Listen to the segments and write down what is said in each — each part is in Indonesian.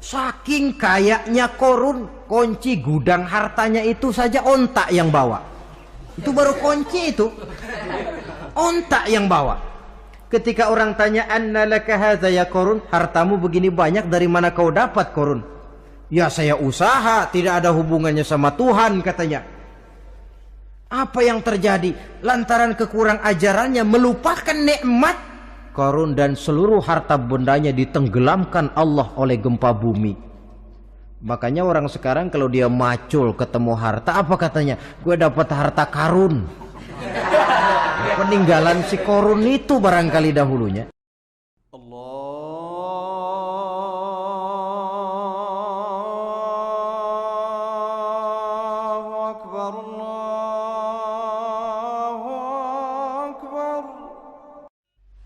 Saking kayaknya Korun, kunci gudang hartanya itu saja onta yang bawa. Itu baru kunci itu. Onta yang bawa. Ketika orang tanya, "Anna laka hadza ya Korun?" Hartamu begini banyak, dari mana kau dapat Korun? "Ya saya usaha, tidak ada hubungannya sama Tuhan," katanya. Apa yang terjadi? Lantaran kekurang ajarannya melupakan nikmat, Korun dan seluruh harta bendanya ditenggelamkan Allah oleh gempa bumi. Makanya orang sekarang kalau dia macul ketemu harta, apa katanya? "Gue dapat harta karun." Peninggalan si Korun itu barangkali dahulunya. Allahu Akbar, Allahu Akbar.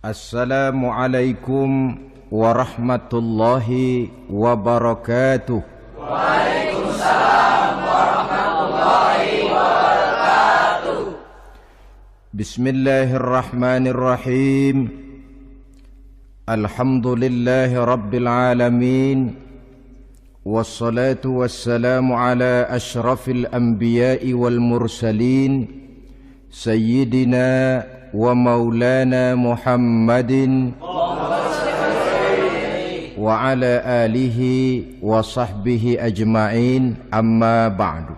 Assalamualaikum warahmatullahi wabarakatuh. Waalaikumsalam warahmatullahi wabarakatuh. Bismillahirrahmanirrahim. Alhamdulillahi rabbil alamin. Wassalatu wassalamu ala ashrafil anbiya'i wal mursalin, Sayyidina wa maulana Muhammadin wa ala alihi wa sahbihi ajma'in, amma ba'du.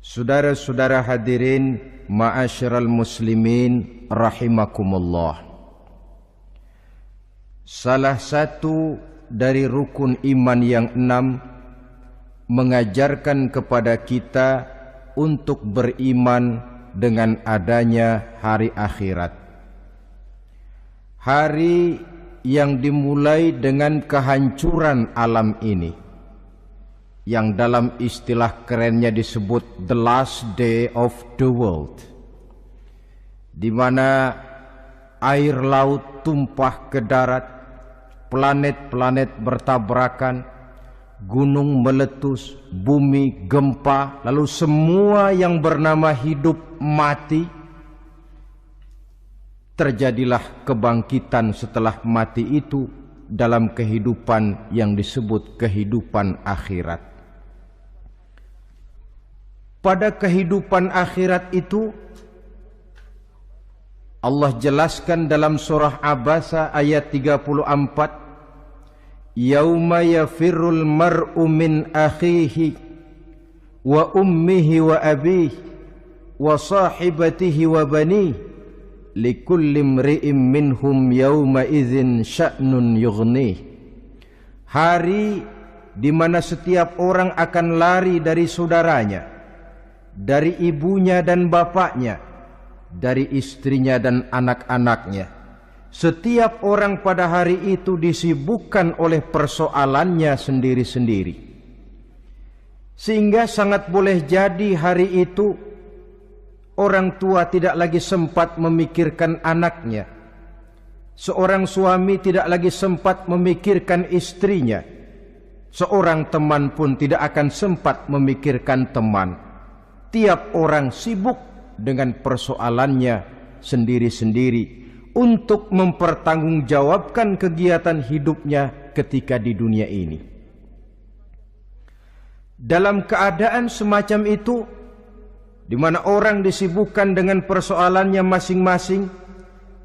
Saudara-saudara hadirin, ma'asyiral muslimin rahimakumullah. Salah satu dari rukun iman yang 6 mengajarkan kepada kita untuk beriman dengan adanya hari akhirat. Hari yang dimulai dengan kehancuran alam ini, yang dalam istilah kerennya disebut the last day of the world, di mana air laut tumpah ke darat, planet-planet bertabrakan, gunung meletus, bumi gempa, lalu semua yang bernama hidup mati. Terjadilah kebangkitan setelah mati itu dalam kehidupan yang disebut kehidupan akhirat. Pada kehidupan akhirat itu Allah jelaskan dalam surah Abasa ayat 34, "Yauma yafirrul mar'u min akhihi wa ummihi wa abihi wa sahibatihi wa banihi likulli imri'in minhum yawma idzin sya'nun yughnih." Hari di mana setiap orang akan lari dari saudaranya, dari ibunya dan bapaknya, dari istrinya dan anak-anaknya. Setiap orang pada hari itu disibukkan oleh persoalannya sendiri-sendiri. Sehingga sangat boleh jadi hari itu orang tua tidak lagi sempat memikirkan anaknya. Seorang suami tidak lagi sempat memikirkan istrinya. Seorang teman pun tidak akan sempat memikirkan teman. Tiap orang sibuk dengan persoalannya sendiri-sendiri untuk mempertanggungjawabkan kegiatan hidupnya ketika di dunia ini. Dalam keadaan semacam itu, di mana orang disibukkan dengan persoalannya masing-masing,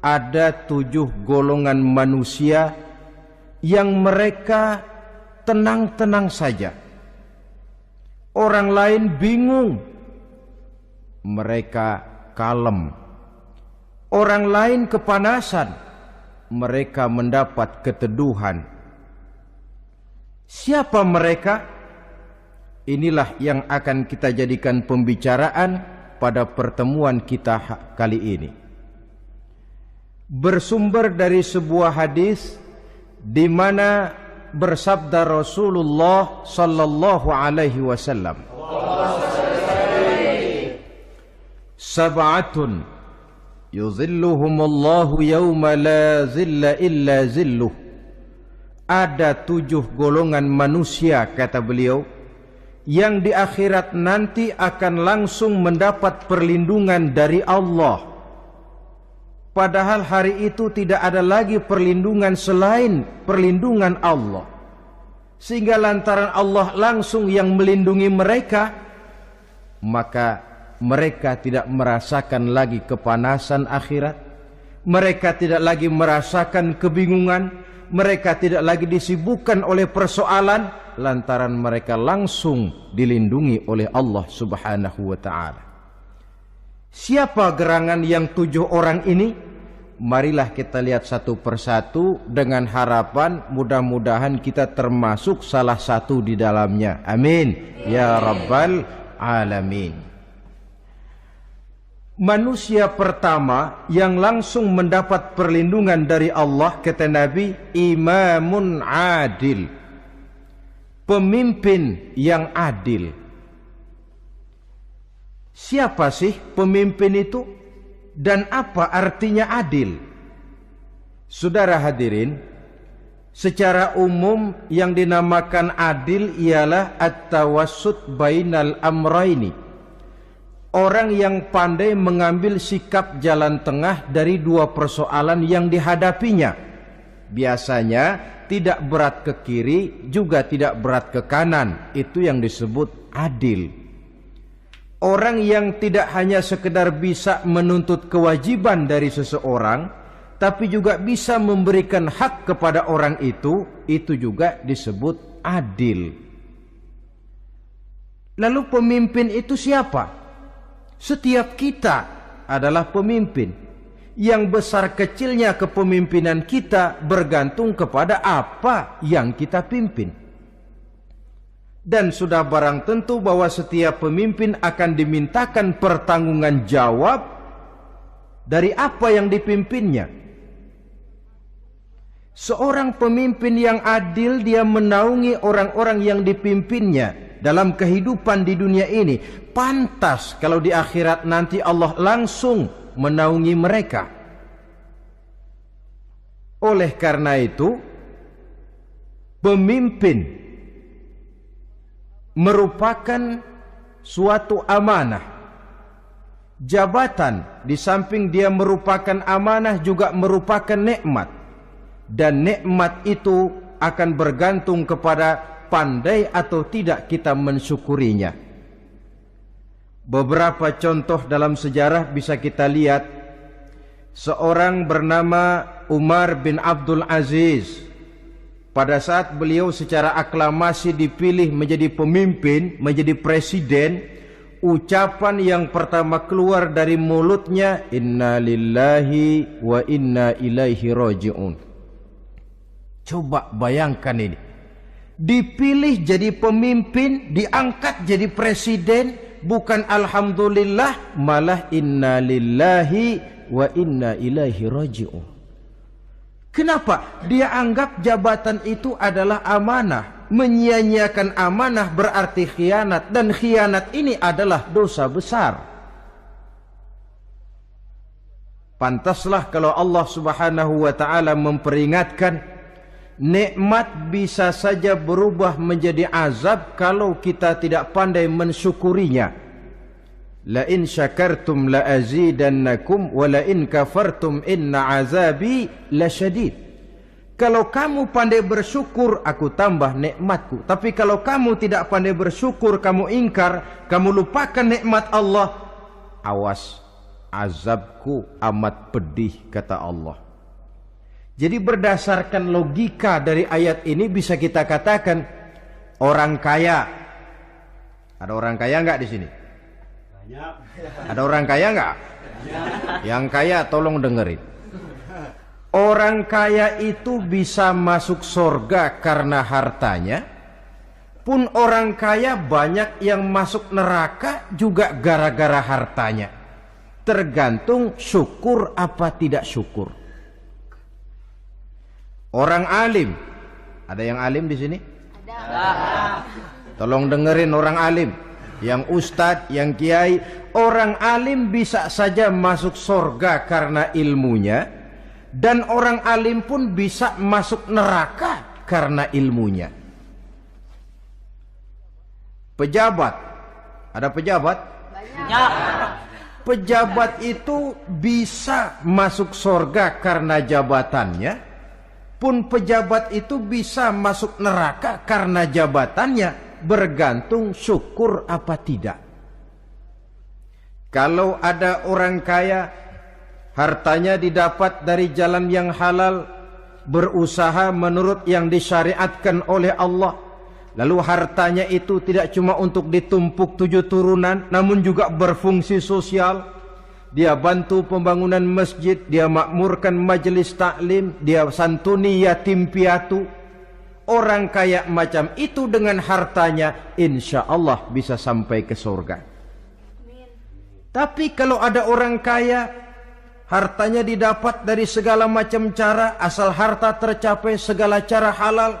ada 7 golongan manusia yang mereka tenang-tenang saja. Orang lain bingung, mereka kalem. Orang lain kepanasan, mereka mendapat keteduhan. Siapa mereka? Inilah yang akan kita jadikan pembicaraan pada pertemuan kita kali ini. Bersumber dari sebuah hadis di mana bersabda Rasulullah sallallahu alaihi wasallam, "Sab'atun yuzilluhumullahu yawma la zilla illa zilluh." Ada 7 golongan manusia, kata beliau, yang di akhirat nanti akan langsung mendapat perlindungan dari Allah. Padahal hari itu tidak ada lagi perlindungan selain perlindungan Allah. sehingga lantaran Allah langsung yang melindungi mereka, maka mereka tidak merasakan lagi kepanasan akhirat, mereka tidak lagi merasakan kebingungan, mereka tidak lagi disibukkan oleh persoalan, lantaran mereka langsung dilindungi oleh Allah Subhanahu wa ta'ala. Siapa gerangan yang 7 orang ini? Marilah kita lihat satu persatu dengan harapan mudah-mudahan kita termasuk salah satu di dalamnya. Amin ya rabbal alamin. Manusia pertama yang langsung mendapat perlindungan dari Allah, kata Nabi, imamun adil, pemimpin yang adil. Siapa sih pemimpin itu? Dan apa artinya adil? Saudara hadirin, secara umum yang dinamakan adil ialah at-tawassut bainal amraini. Orang yang pandai mengambil sikap jalan tengah dari 2 persoalan yang dihadapinya. Biasanya tidak berat ke kiri, juga tidak berat ke kanan. Itu yang disebut adil. Orang yang tidak hanya sekedar bisa menuntut kewajiban dari seseorang, tapi juga bisa memberikan hak kepada orang itu juga disebut adil. Lalu pemimpin itu siapa? Setiap kita adalah pemimpin. Yang besar kecilnya kepemimpinan kita bergantung kepada apa yang kita pimpin. Dan sudah barang tentu bahwa setiap pemimpin akan dimintakan pertanggungan jawab dari apa yang dipimpinnya. Seorang pemimpin yang adil, dia menaungi orang-orang yang dipimpinnya dalam kehidupan di dunia ini. Pantas kalau di akhirat nanti Allah langsung menaungi mereka. Oleh karena itu, pemimpin merupakan suatu amanah. Jabatan di samping dia merupakan amanah juga merupakan nikmat. Dan nikmat itu akan bergantung kepada pandai atau tidak kita mensyukurinya. Beberapa contoh dalam sejarah bisa kita lihat. Seorang bernama Umar bin Abdul Aziz, pada saat beliau secara aklamasi dipilih menjadi pemimpin, menjadi presiden, ucapan yang pertama keluar dari mulutnya, inna lillahi wa inna ilaihi raji'un. Coba bayangkan ini. Dipilih jadi pemimpin, diangkat jadi presiden, bukan alhamdulillah, malah inna lillahi wa inna ilaihi raji'un. Kenapa? Dia anggap jabatan itu adalah amanah. Menyia-nyiakan amanah berarti khianat. Dan khianat ini adalah dosa besar. Pantaslah kalau Allah Subhanahu wa ta'ala memperingatkan, nikmat bisa saja berubah menjadi azab kalau kita tidak pandai mensyukurinya. La in syakartum la azidannakum wa la in kafartum inna azabi lasyadid. Kalau kamu pandai bersyukur, aku tambah nikmatku. Tapi kalau kamu tidak pandai bersyukur, kamu ingkar, kamu lupakan nikmat Allah, awas, azabku amat pedih, kata Allah. Jadi berdasarkan logika dari ayat ini bisa kita katakan orang kaya. Ada orang kaya enggak di sini? Ada orang kaya enggak? Yang kaya tolong dengerin. Orang kaya itu bisa masuk surga karena hartanya. Pun orang kaya banyak yang masuk neraka juga gara-gara hartanya. Tergantung syukur apa tidak syukur. Orang alim. Ada yang alim di sini? Ada. Tolong dengerin orang alim. Yang ustadz, yang kiai. Orang alim bisa saja masuk surga karena ilmunya. Dan orang alim pun bisa masuk neraka karena ilmunya. Pejabat. Ada pejabat? Banyak. Pejabat itu bisa masuk surga karena jabatannya. pun pejabat itu bisa masuk neraka karena jabatannya, bergantung syukur apa tidak. Kalau ada orang kaya, hartanya didapat dari jalan yang halal, berusaha menurut yang disyariatkan oleh Allah, lalu hartanya itu tidak cuma untuk ditumpuk 7 turunan, namun juga berfungsi sosial. Dia bantu pembangunan masjid, dia makmurkan majelis taklim, dia santuni yatim piatu. Orang kaya macam itu dengan hartanya, insya Allah bisa sampai ke surga. Tapi kalau ada orang kaya, hartanya didapat dari segala macam cara, asal harta tercapai segala cara halal,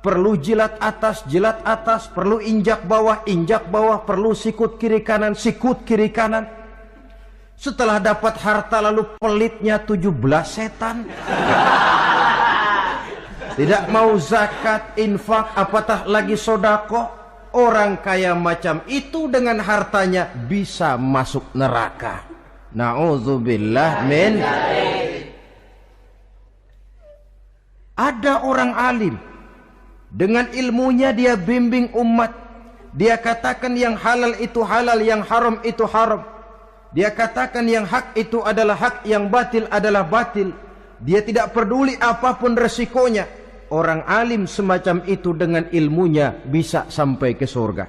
perlu jilat atas, perlu injak bawah, perlu sikut kiri kanan, sikut kiri kanan. Setelah dapat harta lalu pelitnya 17 setan. Tidak mau zakat, infak, apatah lagi sodako. Orang kaya macam itu dengan hartanya bisa masuk neraka. Na'udzubillah min. Ada orang alim, dengan ilmunya dia bimbing umat. Dia katakan yang halal itu halal, yang haram itu haram. Dia katakan yang hak itu adalah hak, yang batil adalah batil. Dia tidak peduli apapun resikonya. Orang alim semacam itu dengan ilmunya bisa sampai ke surga.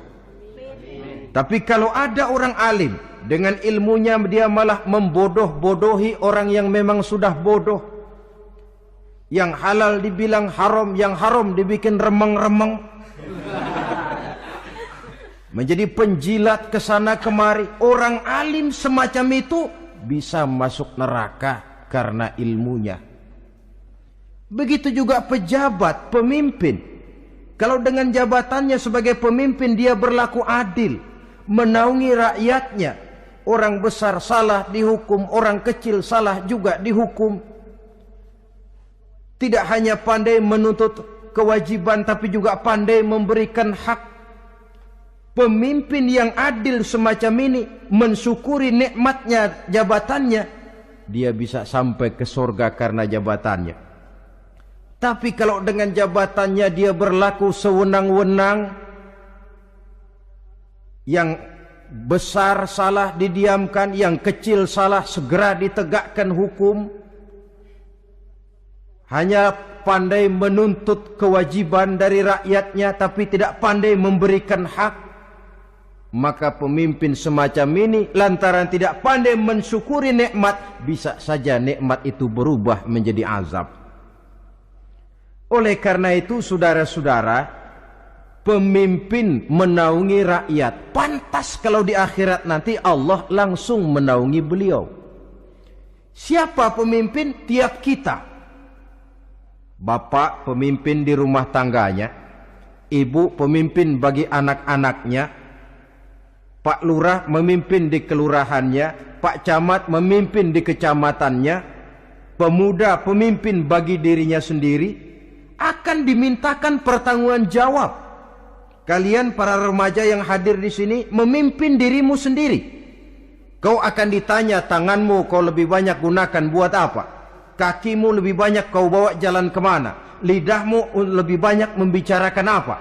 Tapi kalau ada orang alim, dengan ilmunya dia malah membodoh-bodohi orang yang memang sudah bodoh. Yang halal dibilang haram, yang haram dibikin remeng-remeng. Menjadi penjilat ke sana kemari. Orang alim semacam itu bisa masuk neraka karena ilmunya. Begitu juga pejabat, pemimpin. Kalau dengan jabatannya sebagai pemimpin dia berlaku adil, menaungi rakyatnya. Orang besar salah dihukum, orang kecil salah juga dihukum. Tidak hanya pandai menuntut kewajiban, tapi juga pandai memberikan hak. Pemimpin yang adil semacam ini mensyukuri nikmatnya jabatannya, dia bisa sampai ke surga karena jabatannya. Tapi kalau dengan jabatannya dia berlaku sewenang-wenang, yang besar salah didiamkan, yang kecil salah segera ditegakkan hukum, hanya pandai menuntut kewajiban dari rakyatnya tapi tidak pandai memberikan hak, maka pemimpin semacam ini lantaran tidak pandai mensyukuri nikmat, bisa saja nikmat itu berubah menjadi azab. Oleh karena itu saudara-saudara, pemimpin menaungi rakyat, pantas kalau di akhirat nanti Allah langsung menaungi beliau. Siapa pemimpin? Tiap kita. Bapak pemimpin di rumah tangganya, ibu pemimpin bagi anak-anaknya, Pak Lurah memimpin di kelurahannya, Pak Camat memimpin di kecamatannya, pemuda pemimpin bagi dirinya sendiri, akan dimintakan pertanggungan jawab. Kalian para remaja yang hadir di sini memimpin dirimu sendiri. Kau akan ditanya, tanganmu kau lebih banyak gunakan buat apa? Kakimu lebih banyak kau bawa jalan kemana? Lidahmu lebih banyak membicarakan apa?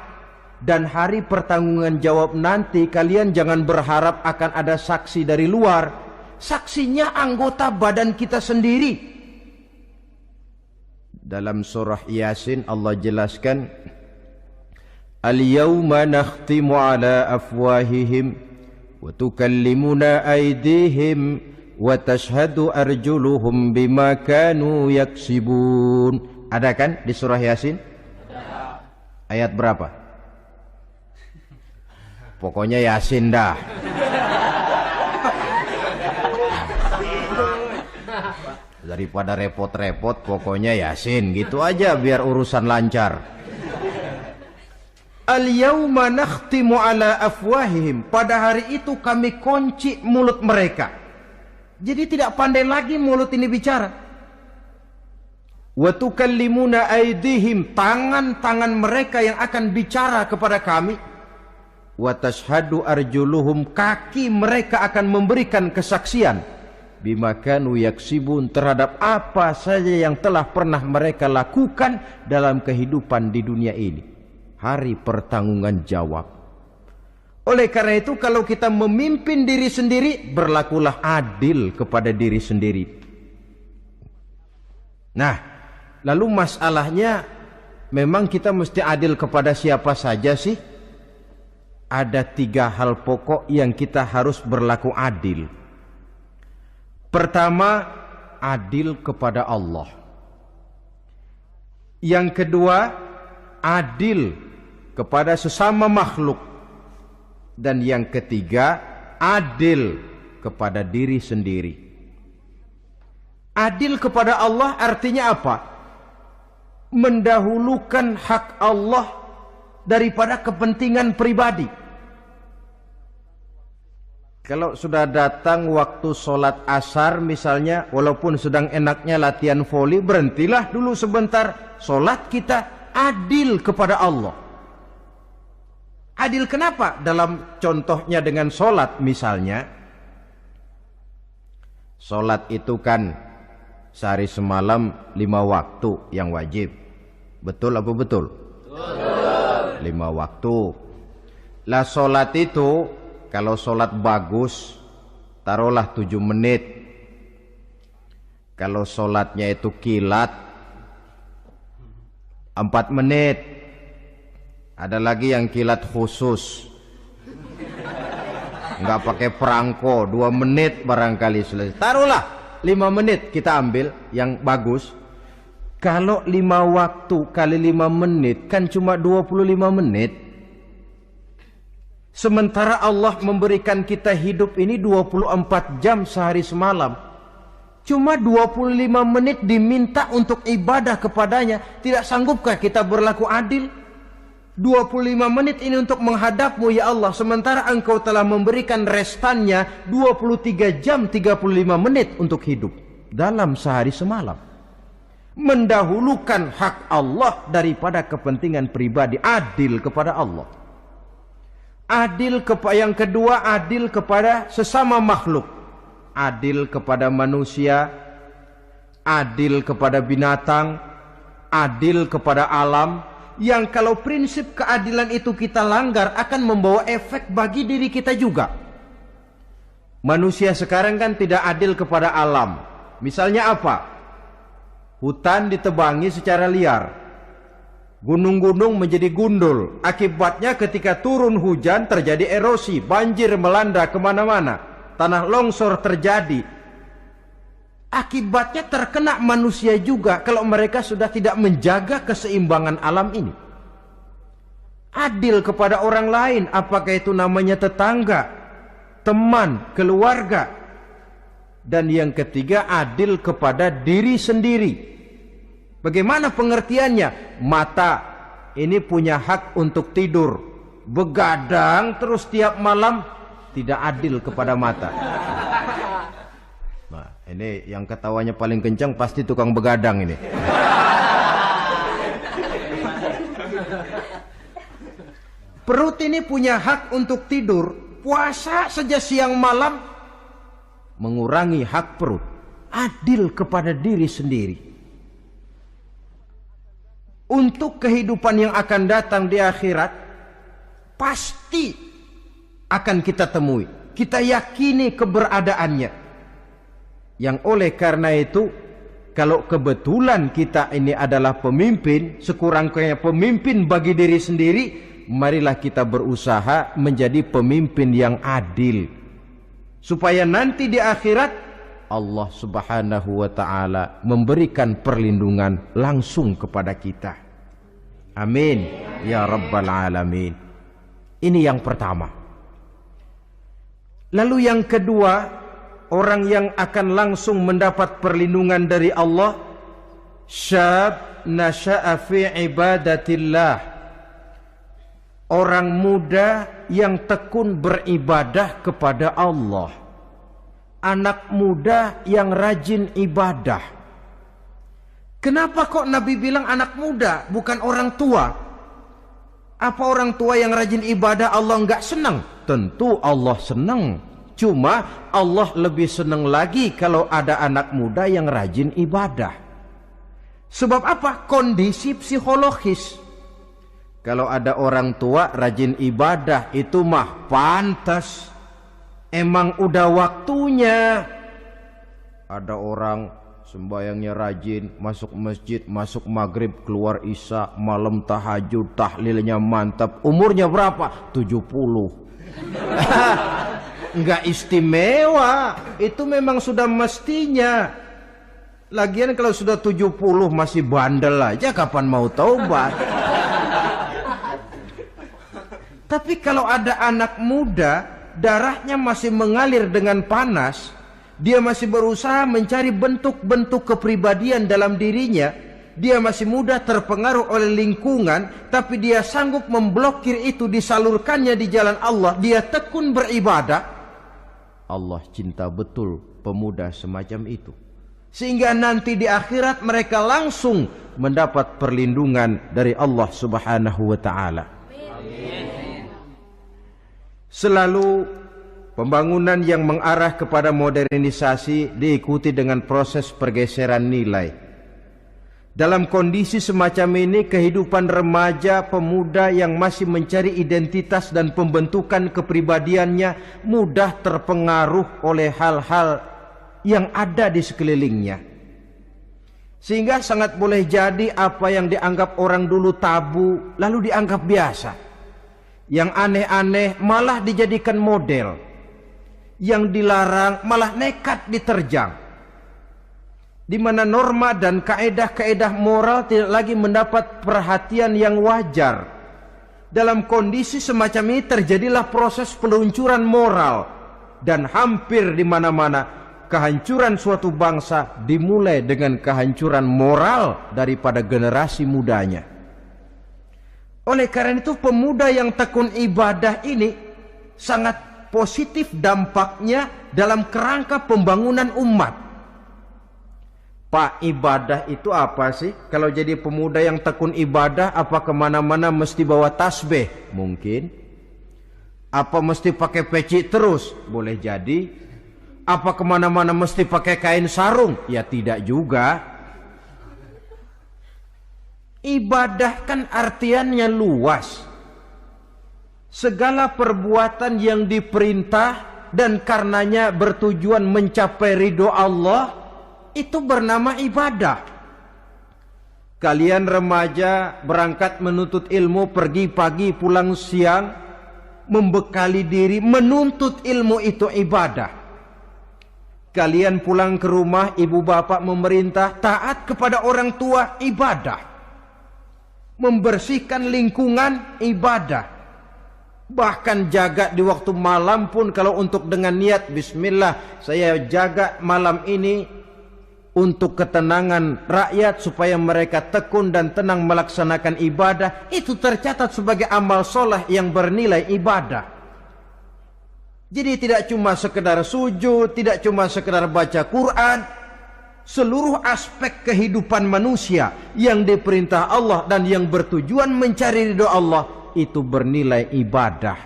Dan hari pertanggungan jawab nanti kalian jangan berharap akan ada saksi dari luar. Saksinya anggota badan kita sendiri. Dalam surah Yasin Allah jelaskan, Al-yawma nakhtimu ala afwahihim wa tukallimuna aydihim wa tashhadu arjuluhum bima kanu yaksibun. Ada kan di surah Yasin? Ayat berapa? Pokoknya Yasin dah. Daripada repot-repot, pokoknya Yasin gitu aja biar urusan lancar. Al-yawma nakhtimu ala afwahihim. Pada hari itu kami kunci mulut mereka. Jadi tidak pandai lagi mulut ini bicara. Wa tukallimuna aydihim. Tangan-tangan mereka yang akan bicara kepada kami. Wa tashhadu arjuluhum. Kaki mereka akan memberikan kesaksian. bima kanu yaksibun, terhadap apa saja yang telah pernah mereka lakukan dalam kehidupan di dunia ini. Hari pertanggunggan jawab. Oleh karena itu, kalau kita memimpin diri sendiri, berlakulah adil kepada diri sendiri. Nah, lalu masalahnya, memang kita mesti adil kepada siapa saja sih? Ada 3 hal pokok yang kita harus berlaku adil. Pertama, adil kepada Allah. Yang kedua, adil kepada sesama makhluk. Dan yang ketiga, adil kepada diri sendiri. Adil kepada Allah artinya apa? Mendahulukan hak Allah daripada kepentingan pribadi. Kalau sudah datang waktu sholat asar misalnya, walaupun sedang enaknya latihan voli, berhentilah dulu sebentar. Sholat kita adil kepada Allah. Adil kenapa? Dalam contohnya dengan sholat misalnya, sholat itu kan sehari semalam 5 waktu yang wajib. Betul apa betul? Betul. 5 waktu. Lah sholat itu, kalau sholat bagus, taruhlah 7 menit. Kalau sholatnya itu kilat, 4 menit. Ada lagi yang kilat khusus, nggak pakai perangko, 2 menit barangkali selesai. Taruhlah 5 menit kita ambil yang bagus. Kalau 5 waktu kali 5 menit kan cuma 25 menit. Sementara Allah memberikan kita hidup ini 24 jam sehari semalam. Cuma 25 menit diminta untuk ibadah kepadanya. Tidak sanggupkah kita berlaku adil? 25 menit ini untuk menghadapmu ya Allah, sementara engkau telah memberikan restannya 23 jam 35 menit untuk hidup dalam sehari semalam. Mendahulukan hak Allah daripada kepentingan pribadi, adil kepada Allah. Adil kepada yang kedua, adil kepada sesama makhluk. Adil kepada manusia, adil kepada binatang, adil kepada alam. Yang kalau prinsip keadilan itu kita langgar, akan membawa efek bagi diri kita juga. Manusia sekarang kan tidak adil kepada alam. Misalnya apa? Hutan ditebangi secara liar, gunung-gunung menjadi gundul. Akibatnya ketika turun hujan terjadi erosi, banjir melanda kemana-mana, tanah longsor terjadi. Akibatnya terkena manusia juga kalau mereka sudah tidak menjaga keseimbangan alam ini. Adil kepada orang lain, apakah itu namanya tetangga, teman, keluarga. Dan yang ketiga, adil kepada diri sendiri. Bagaimana pengertiannya? Mata ini punya hak untuk tidur, begadang terus tiap malam, tidak adil kepada mata. Nah, ini yang ketawanya paling kencang pasti tukang begadang ini. Perut ini punya hak untuk tidur, puasa saja siang malam, mengurangi hak perut. Adil kepada diri sendiri. Untuk kehidupan yang akan datang di akhirat, pasti akan kita temui, kita yakini keberadaannya. Yang oleh karena itu, kalau kebetulan kita ini adalah pemimpin, sekurang-kurangnya pemimpin bagi diri sendiri, marilah kita berusaha menjadi pemimpin yang adil. Supaya nanti di akhirat, Allah subhanahu wa ta'ala memberikan perlindungan langsung kepada kita. Amin. Ya Rabbal Alamin. Ini yang pertama. Lalu yang kedua, orang yang akan langsung mendapat perlindungan dari Allah, syab nasha'a fi ibadatillah, orang muda yang tekun beribadah kepada Allah, anak muda yang rajin ibadah. Kenapa kok Nabi bilang anak muda, bukan orang tua? Apa orang tua yang rajin ibadah Allah enggak senang? Tentu Allah senang. Cuma Allah lebih senang lagi kalau ada anak muda yang rajin ibadah. Sebab apa? Kondisi psikologis. Kalau ada orang tua rajin ibadah, itu mah pantas. Emang udah waktunya. Ada orang sembayangnya rajin, masuk masjid, masuk maghrib, keluar isya, malam tahajud, tahlilnya mantap. Umurnya berapa? 70. Enggak istimewa. Itu memang sudah mestinya. Lagian kalau sudah 70 masih bandel aja, kapan mau taubat? Tapi kalau ada anak muda, darahnya masih mengalir dengan panas, dia masih berusaha mencari bentuk-bentuk kepribadian dalam dirinya, dia masih mudah terpengaruh oleh lingkungan, tapi dia sanggup memblokir itu, disalurkannya di jalan Allah, dia tekun beribadah. Allah cinta betul pemuda semacam itu. Sehingga nanti di akhirat mereka langsung mendapat perlindungan dari Allah Subhanahu wa ta'ala. Selalu pembangunan yang mengarah kepada modernisasi diikuti dengan proses pergeseran nilai. Dalam kondisi semacam ini, kehidupan remaja pemuda yang masih mencari identitas dan pembentukan kepribadiannya mudah terpengaruh oleh hal-hal yang ada di sekelilingnya. Sehingga sangat boleh jadi apa yang dianggap orang dulu tabu lalu dianggap biasa. Yang aneh-aneh malah dijadikan model. Yang dilarang malah nekat diterjang. Di mana norma dan kaedah-kaedah moral tidak lagi mendapat perhatian yang wajar. Dalam kondisi semacam ini terjadilah proses peluncuran moral. Dan hampir di mana-mana kehancuran suatu bangsa dimulai dengan kehancuran moral daripada generasi mudanya. Oleh karena itu pemuda yang tekun ibadah ini sangat positif dampaknya dalam kerangka pembangunan umat. Pak, ibadah itu apa sih? Kalau jadi pemuda yang tekun ibadah, apa kemana-mana mesti bawa tasbih? Mungkin. Apa mesti pakai peci terus? Boleh jadi. Apa kemana-mana mesti pakai kain sarung? Ya tidak juga. Ibadah kan artiannya luas. Segala perbuatan yang diperintah dan karenanya bertujuan mencapai ridho Allah, itu bernama ibadah. Kalian remaja berangkat menuntut ilmu, pergi pagi pulang siang, membekali diri, menuntut ilmu itu ibadah. Kalian pulang ke rumah, ibu bapak memerintah, taat kepada orang tua, ibadah. Membersihkan lingkungan, ibadah. Bahkan jaga di waktu malam pun kalau untuk dengan niat, bismillah, saya jaga malam ini untuk ketenangan rakyat supaya mereka tekun dan tenang melaksanakan ibadah, itu tercatat sebagai amal soleh yang bernilai ibadah. Jadi tidak cuma sekedar sujud, tidak cuma sekedar baca Quran, seluruh aspek kehidupan manusia yang diperintah Allah dan yang bertujuan mencari ridho Allah itu bernilai ibadah.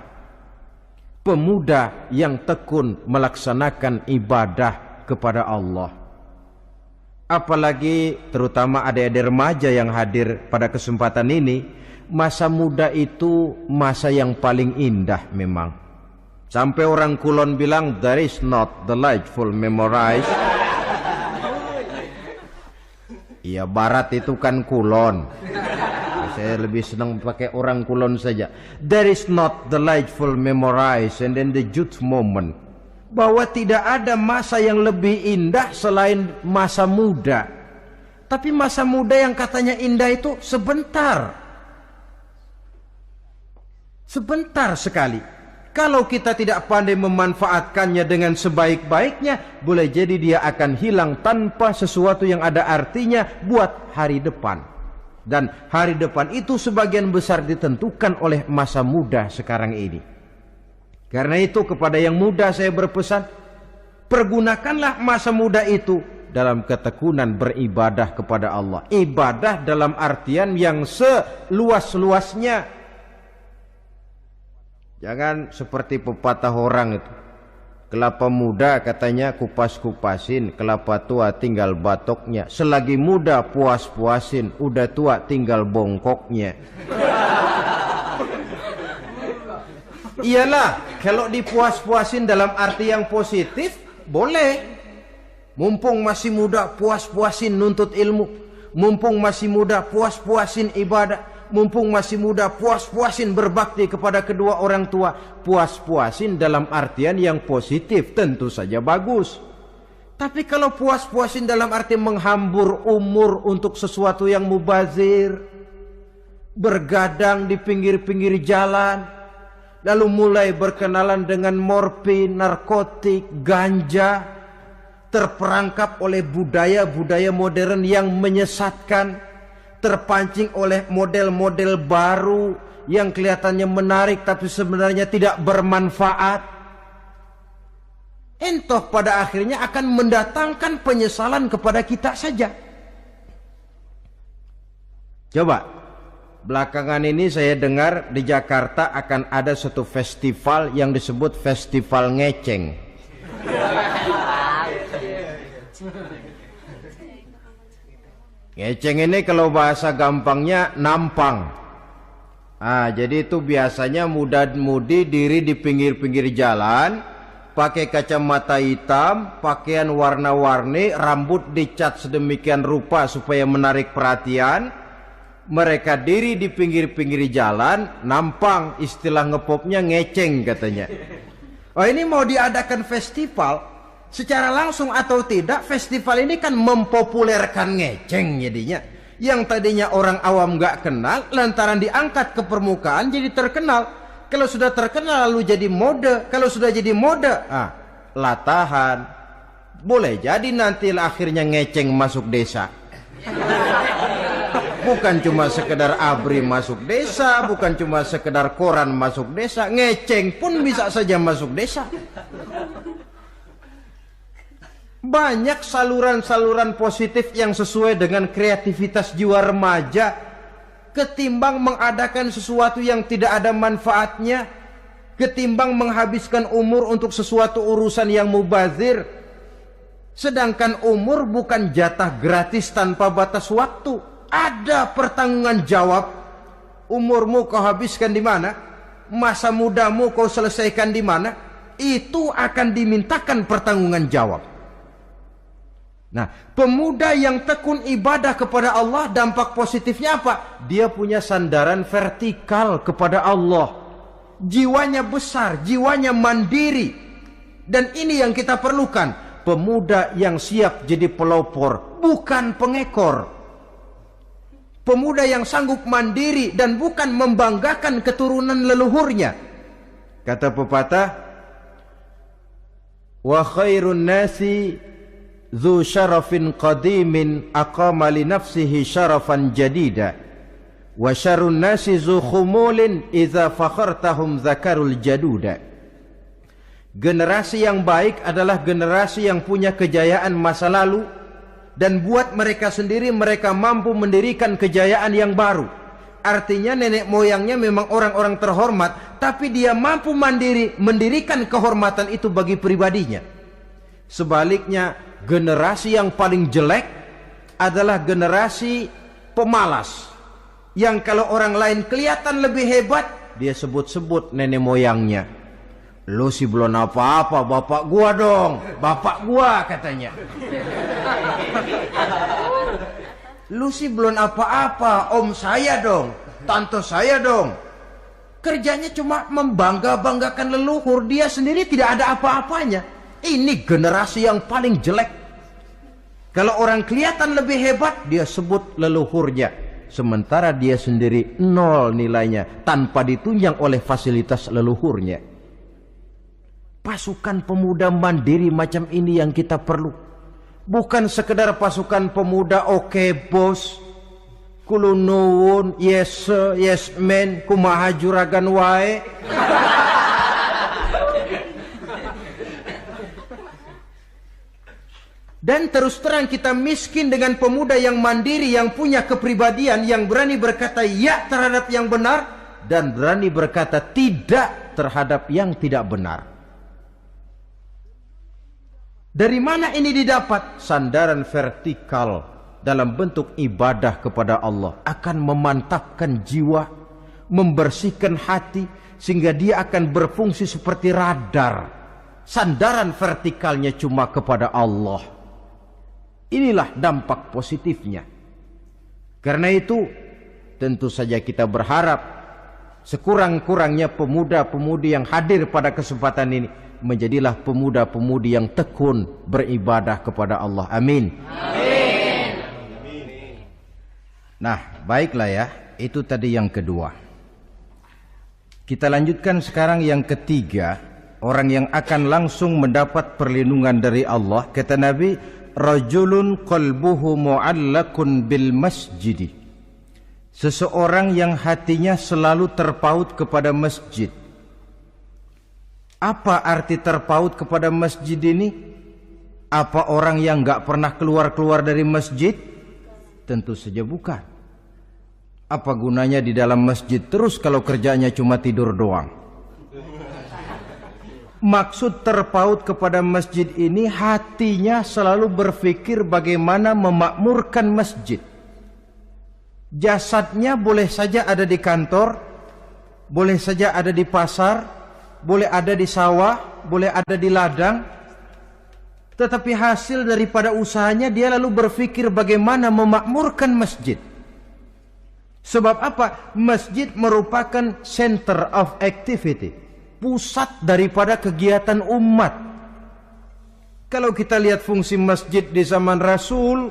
Pemuda yang tekun melaksanakan ibadah kepada Allah. Apalagi terutama adik-adik remaja yang hadir pada kesempatan ini, masa muda itu masa yang paling indah memang. Sampai orang Kulon bilang, there is not delightful memorize. Iya, barat itu kan Kulon. Saya lebih senang pakai orang Kulon saja. There is not delightful memorize and then the youth moment. Bahwa tidak ada masa yang lebih indah selain masa muda. Tapi masa muda yang katanya indah itu sebentar. Sebentar sekali. Kalau kita tidak pandai memanfaatkannya dengan sebaik-baiknya, boleh jadi dia akan hilang tanpa sesuatu yang ada artinya buat hari depan. Dan hari depan itu sebagian besar ditentukan oleh masa muda sekarang ini. Karena itu kepada yang muda saya berpesan, pergunakanlah masa muda itu dalam ketekunan beribadah kepada Allah. Ibadah dalam artian yang seluas-luasnya. Jangan seperti pepatah orang itu. Kelapa muda katanya kupas-kupasin, kelapa tua tinggal batoknya. Selagi muda puas-puasin, udah tua tinggal bongkoknya. Iyalah, kalau dipuas-puasin dalam arti yang positif, boleh. Mumpung masih muda, puas-puasin nuntut ilmu. Mumpung masih muda, puas-puasin ibadah. Mumpung masih muda, puas-puasin berbakti kepada kedua orang tua. Puas-puasin dalam artian yang positif, tentu saja bagus. Tapi kalau puas-puasin dalam arti menghambur umur untuk sesuatu yang mubazir, bergadang di pinggir-pinggir jalan, lalu mulai berkenalan dengan morfin, narkotik, ganja, terperangkap oleh budaya-budaya modern yang menyesatkan, terpancing oleh model-model baru yang kelihatannya menarik tapi sebenarnya tidak bermanfaat. Entah pada akhirnya akan mendatangkan penyesalan kepada kita saja. Coba, belakangan ini saya dengar di Jakarta akan ada satu festival yang disebut Festival Ngeceng. Ngeceng ini kalau bahasa gampangnya nampang. Jadi itu biasanya muda-mudi diri di pinggir-pinggir jalan, pakai kacamata hitam, pakaian warna-warni, rambut dicat sedemikian rupa supaya menarik perhatian. Mereka diri di pinggir-pinggir jalan, nampang, istilah ngepopnya ngeceng katanya. Ini mau diadakan festival. Secara langsung atau tidak, festival ini kan mempopulerkan ngeceng jadinya. Yang tadinya orang awam gak kenal, lantaran diangkat ke permukaan jadi terkenal. Kalau sudah terkenal lalu jadi mode. Kalau sudah jadi mode, latahan. Boleh jadi nanti akhirnya ngeceng masuk desa. Bukan cuma sekedar ABRI masuk desa, bukan cuma sekedar koran masuk desa, ngeceng pun bisa saja masuk desa. Banyak saluran-saluran positif yang sesuai dengan kreativitas jiwa remaja, ketimbang mengadakan sesuatu yang tidak ada manfaatnya, ketimbang menghabiskan umur untuk sesuatu urusan yang mubazir. Sedangkan umur bukan jatah gratis tanpa batas waktu. Ada pertanggungan jawab. Umurmu kau habiskan di mana? Masa mudamu kau selesaikan di mana? Itu akan dimintakan pertanggungan jawab. Nah, pemuda yang tekun ibadah kepada Allah, dampak positifnya apa? Dia punya sandaran vertikal kepada Allah. Jiwanya besar, jiwanya mandiri. Dan ini yang kita perlukan. Pemuda yang siap jadi pelopor, bukan pengekor. Pemuda yang sanggup mandiri dan bukan membanggakan keturunan leluhurnya. Kata pepatah, wa khairun nasi dzu syarafin qadimin aqama li nafsihi syarafan jadida wa syarrun nasi dzu khumulin idza fakhartahum zakarul jaduda. Generasi yang baik adalah generasi yang punya kejayaan masa lalu, dan buat mereka sendiri mereka mampu mendirikan kejayaan yang baru. Artinya nenek moyangnya memang orang-orang terhormat, tapi dia mampu mandiri mendirikan kehormatan itu bagi pribadinya. Sebaliknya, generasi yang paling jelek adalah generasi pemalas, yang kalau orang lain kelihatan lebih hebat, dia sebut-sebut nenek moyangnya. Lu sih belum apa-apa, bapak gua dong, bapak gua katanya. Lu sih belum apa-apa, om saya dong, tante saya dong. Kerjanya cuma membangga-banggakan leluhur, dia sendiri tidak ada apa-apanya. Ini generasi yang paling jelek. Kalau orang kelihatan lebih hebat, dia sebut leluhurnya, sementara dia sendiri nol nilainya, tanpa ditunjang oleh fasilitas leluhurnya. Pasukan pemuda mandiri macam ini yang kita perlu. Bukan sekedar pasukan pemuda oke bos, kulo nuwun, yes sir, yes man, kumaha juragan wae. Dan terus terang kita miskin dengan pemuda yang mandiri, yang punya kepribadian, yang berani berkata ya terhadap yang benar dan berani berkata tidak terhadap yang tidak benar. Dari mana ini didapat? Sandaran vertikal dalam bentuk ibadah kepada Allah akan memantapkan jiwa, membersihkan hati, sehingga dia akan berfungsi seperti radar. Sandaran vertikalnya cuma kepada Allah. Inilah dampak positifnya. Karena itu tentu saja kita berharap sekurang-kurangnya pemuda-pemudi yang hadir pada kesempatan ini menjadilah pemuda-pemudi yang tekun beribadah kepada Allah. Amin. Amin. Nah, baiklah ya. Itu tadi yang kedua. Kita lanjutkan sekarang yang ketiga. Orang yang akan langsung mendapat perlindungan dari Allah. Kata Nabi, rajulun qalbuhu mu'allakun bil masjidi. Seseorang yang hatinya selalu terpaut kepada masjid. Apa arti terpaut kepada masjid ini? Apa orang yang gak pernah keluar-keluar dari masjid? Tentu saja bukan. Apa gunanya di dalam masjid terus kalau kerjanya cuma tidur doang? Maksud terpaut kepada masjid ini, hatinya selalu berpikir bagaimana memakmurkan masjid. Jasadnya boleh saja ada di kantor, boleh saja ada di pasar, boleh ada di sawah, boleh ada di ladang, tetapi hasil daripada usahanya dia lalu berpikir bagaimana memakmurkan masjid. Sebab apa? Masjid merupakan center of activity, pusat daripada kegiatan umat. Kalau kita lihat fungsi masjid di zaman Rasul,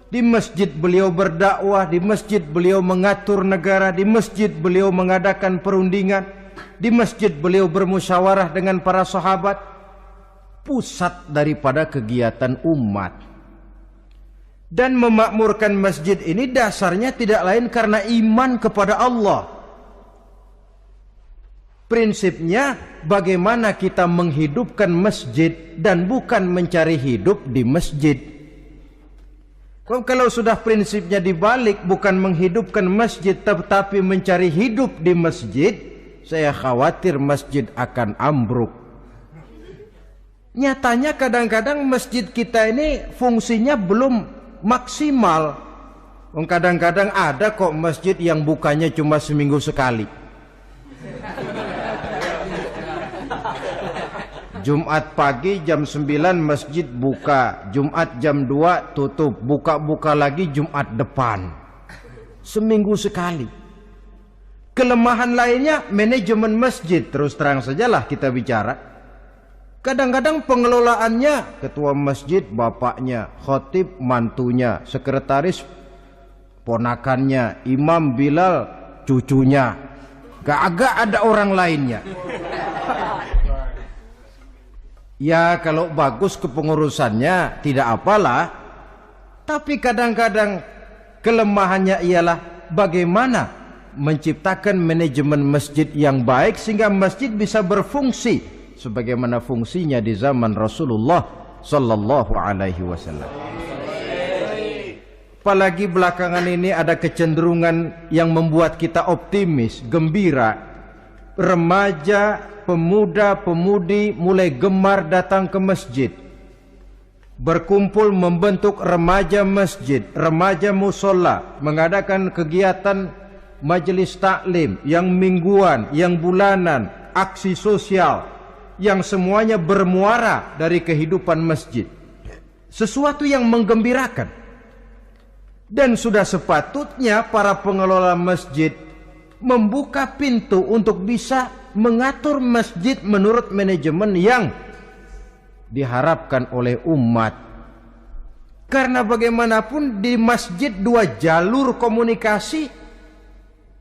di masjid beliau berdakwah, di masjid beliau mengatur negara, di masjid beliau mengadakan perundingan, di masjid beliau bermusyawarah dengan para sahabat. Pusat daripada kegiatan umat. Dan memakmurkan masjid ini dasarnya tidak lain karena iman kepada Allah. Prinsipnya bagaimana kita menghidupkan masjid dan bukan mencari hidup di masjid. Kalau sudah prinsipnya dibalik, bukan menghidupkan masjid tetapi mencari hidup di masjid, saya khawatir masjid akan ambruk. Nyatanya kadang-kadang masjid kita ini fungsinya belum maksimal. Kadang-kadang ada kok masjid yang bukanya cuma seminggu sekali. Jumat pagi jam 9 masjid buka, Jumat jam 2 tutup, buka-buka lagi Jumat depan. Seminggu sekali. Kelemahan lainnya manajemen masjid, terus terang sajalah kita bicara. Kadang-kadang pengelolaannya ketua masjid bapaknya, khatib mantunya, sekretaris ponakannya, imam Bilal cucunya. Gak ada orang lainnya. Ya kalau bagus kepengurusannya tidak apalah. Tapi kadang-kadang kelemahannya ialah bagaimana menciptakan manajemen masjid yang baik sehingga masjid bisa berfungsi sebagaimana fungsinya di zaman Rasulullah sallallahu alaihi wasallam. Apalagi belakangan ini ada kecenderungan yang membuat kita optimis, gembira. Remaja, pemuda-pemudi mulai gemar datang ke masjid. Berkumpul membentuk remaja masjid, remaja musola, mengadakan kegiatan majelis taklim yang mingguan, yang bulanan, aksi sosial, yang semuanya bermuara dari kehidupan masjid. Sesuatu yang menggembirakan. Dan sudah sepatutnya para pengelola masjid membuka pintu untuk bisa mengatur masjid menurut manajemen yang diharapkan oleh umat. Karena bagaimanapun di masjid dua jalur komunikasi,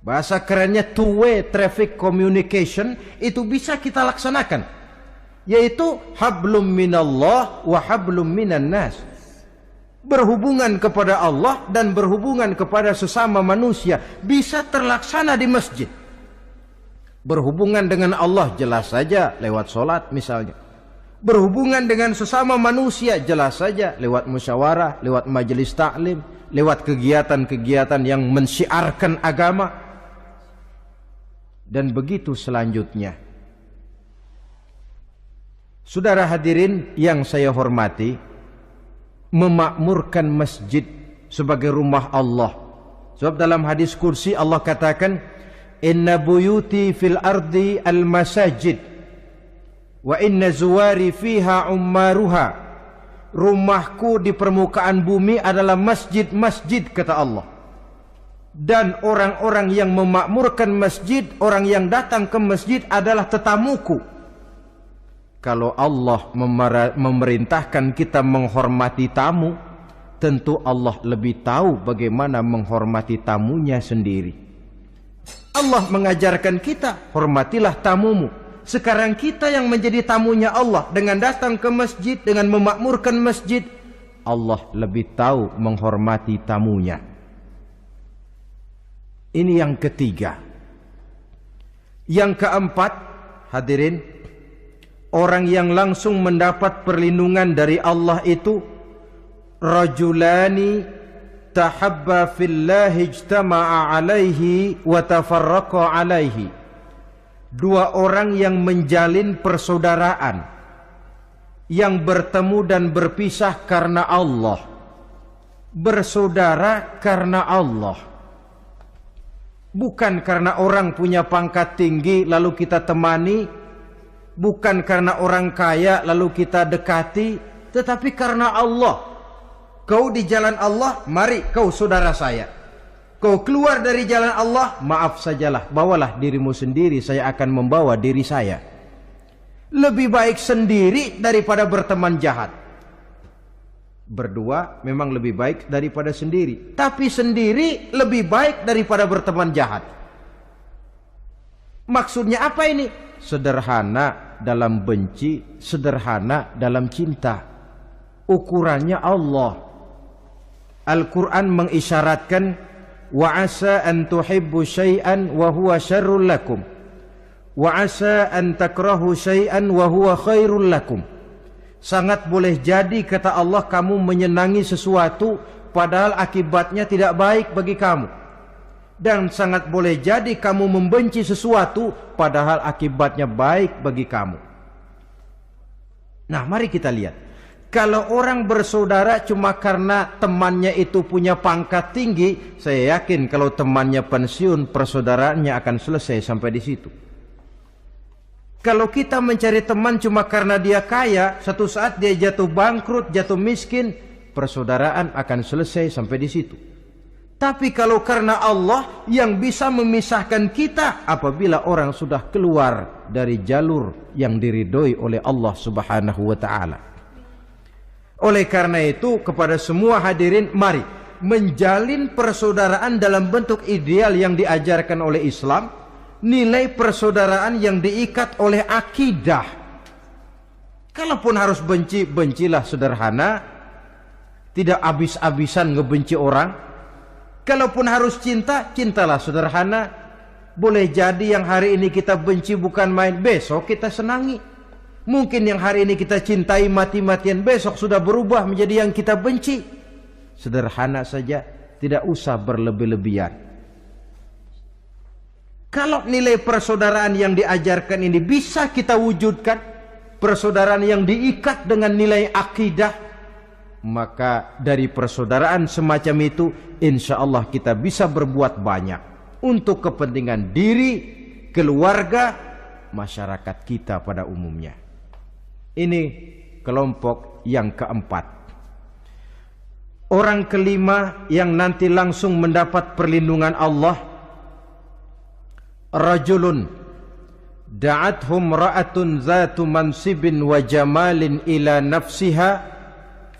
bahasa kerennya two-way traffic communication, itu bisa kita laksanakan, yaitu hablum minallah wa hablum minan nas. Berhubungan kepada Allah dan berhubungan kepada sesama manusia bisa terlaksana di masjid. Berhubungan dengan Allah jelas saja lewat sholat misalnya. Berhubungan dengan sesama manusia jelas saja lewat musyawarah, lewat majelis taklim, lewat kegiatan-kegiatan yang mensyiarkan agama. Dan begitu selanjutnya. Saudara hadirin yang saya hormati, memakmurkan masjid sebagai rumah Allah. Sebab dalam hadis kursi Allah katakan, inna buyuti fil ardi al masajid wa inna zuwari fiha ummaruha. Rumahku di permukaan bumi adalah masjid-masjid, kata Allah. Dan orang-orang yang memakmurkan masjid, orang yang datang ke masjid adalah tetamuku. Kalau Allah memerintahkan kita menghormati tamu, tentu Allah lebih tahu bagaimana menghormati tamunya sendiri. Allah mengajarkan kita, hormatilah tamumu. Sekarang kita yang menjadi tamunya Allah dengan datang ke masjid, dengan memakmurkan masjid, Allah lebih tahu menghormati tamunya. Ini yang ketiga. Yang keempat, hadirin, orang yang langsung mendapat perlindungan dari Allah itu rajulani tahabba fillahi ijtama'a alaihi wa tafarraqa alaihi. Dua orang yang menjalin persaudaraan, yang bertemu dan berpisah karena Allah. Bersaudara karena Allah. Bukan karena orang punya pangkat tinggi lalu kita temani, bukan karena orang kaya lalu kita dekati, tetapi karena Allah. Kau di jalan Allah, mari kau saudara saya. Kau keluar dari jalan Allah, maaf sajalah, bawalah dirimu sendiri, saya akan membawa diri saya. Lebih baik sendiri daripada berteman jahat. Berdua memang lebih baik daripada sendiri, tapi sendiri lebih baik daripada berteman jahat. Maksudnya apa ini? Sederhana dalam benci, sederhana dalam cinta. Ukurannya Allah. Al-Quran mengisyaratkan, wa asa an tuhibbu syai'an wa huwa syarrul lakum, wa asa an takrahu syai'an wa huwa khairul lakum. Sangat boleh jadi, kata Allah, kamu menyenangi sesuatu padahal akibatnya tidak baik bagi kamu. Dan sangat boleh jadi kamu membenci sesuatu padahal akibatnya baik bagi kamu. Nah, mari kita lihat. Kalau orang bersaudara cuma karena temannya itu punya pangkat tinggi, saya yakin kalau temannya pensiun, persaudaraannya akan selesai sampai di situ. Kalau kita mencari teman cuma karena dia kaya, satu saat dia jatuh bangkrut, jatuh miskin, persaudaraan akan selesai sampai di situ. Tapi kalau karena Allah yang bisa memisahkan kita apabila orang sudah keluar dari jalur yang diridhoi oleh Allah Subhanahu wa taala. Oleh karena itu, kepada semua hadirin, mari menjalin persaudaraan dalam bentuk ideal yang diajarkan oleh Islam. Nilai persaudaraan yang diikat oleh akidah. Kalaupun harus benci, bencilah sederhana, tidak habis-habisan ngebenci orang. Kalaupun harus cinta, cintalah sederhana. Boleh jadi yang hari ini kita benci bukan main, besok kita senangi. Mungkin yang hari ini kita cintai mati-matian, besok sudah berubah menjadi yang kita benci. Sederhana saja, tidak usah berlebih-lebihan. Kalau nilai persaudaraan yang diajarkan ini bisa kita wujudkan, persaudaraan yang diikat dengan nilai akidah, maka dari persaudaraan semacam itu, insya Allah kita bisa berbuat banyak untuk kepentingan diri, keluarga, masyarakat kita pada umumnya. Ini kelompok yang keempat. Orang kelima yang nanti langsung mendapat perlindungan Allah, rajulun da'athum ra'atun zatu mansibin wa jamalin ila nafsiha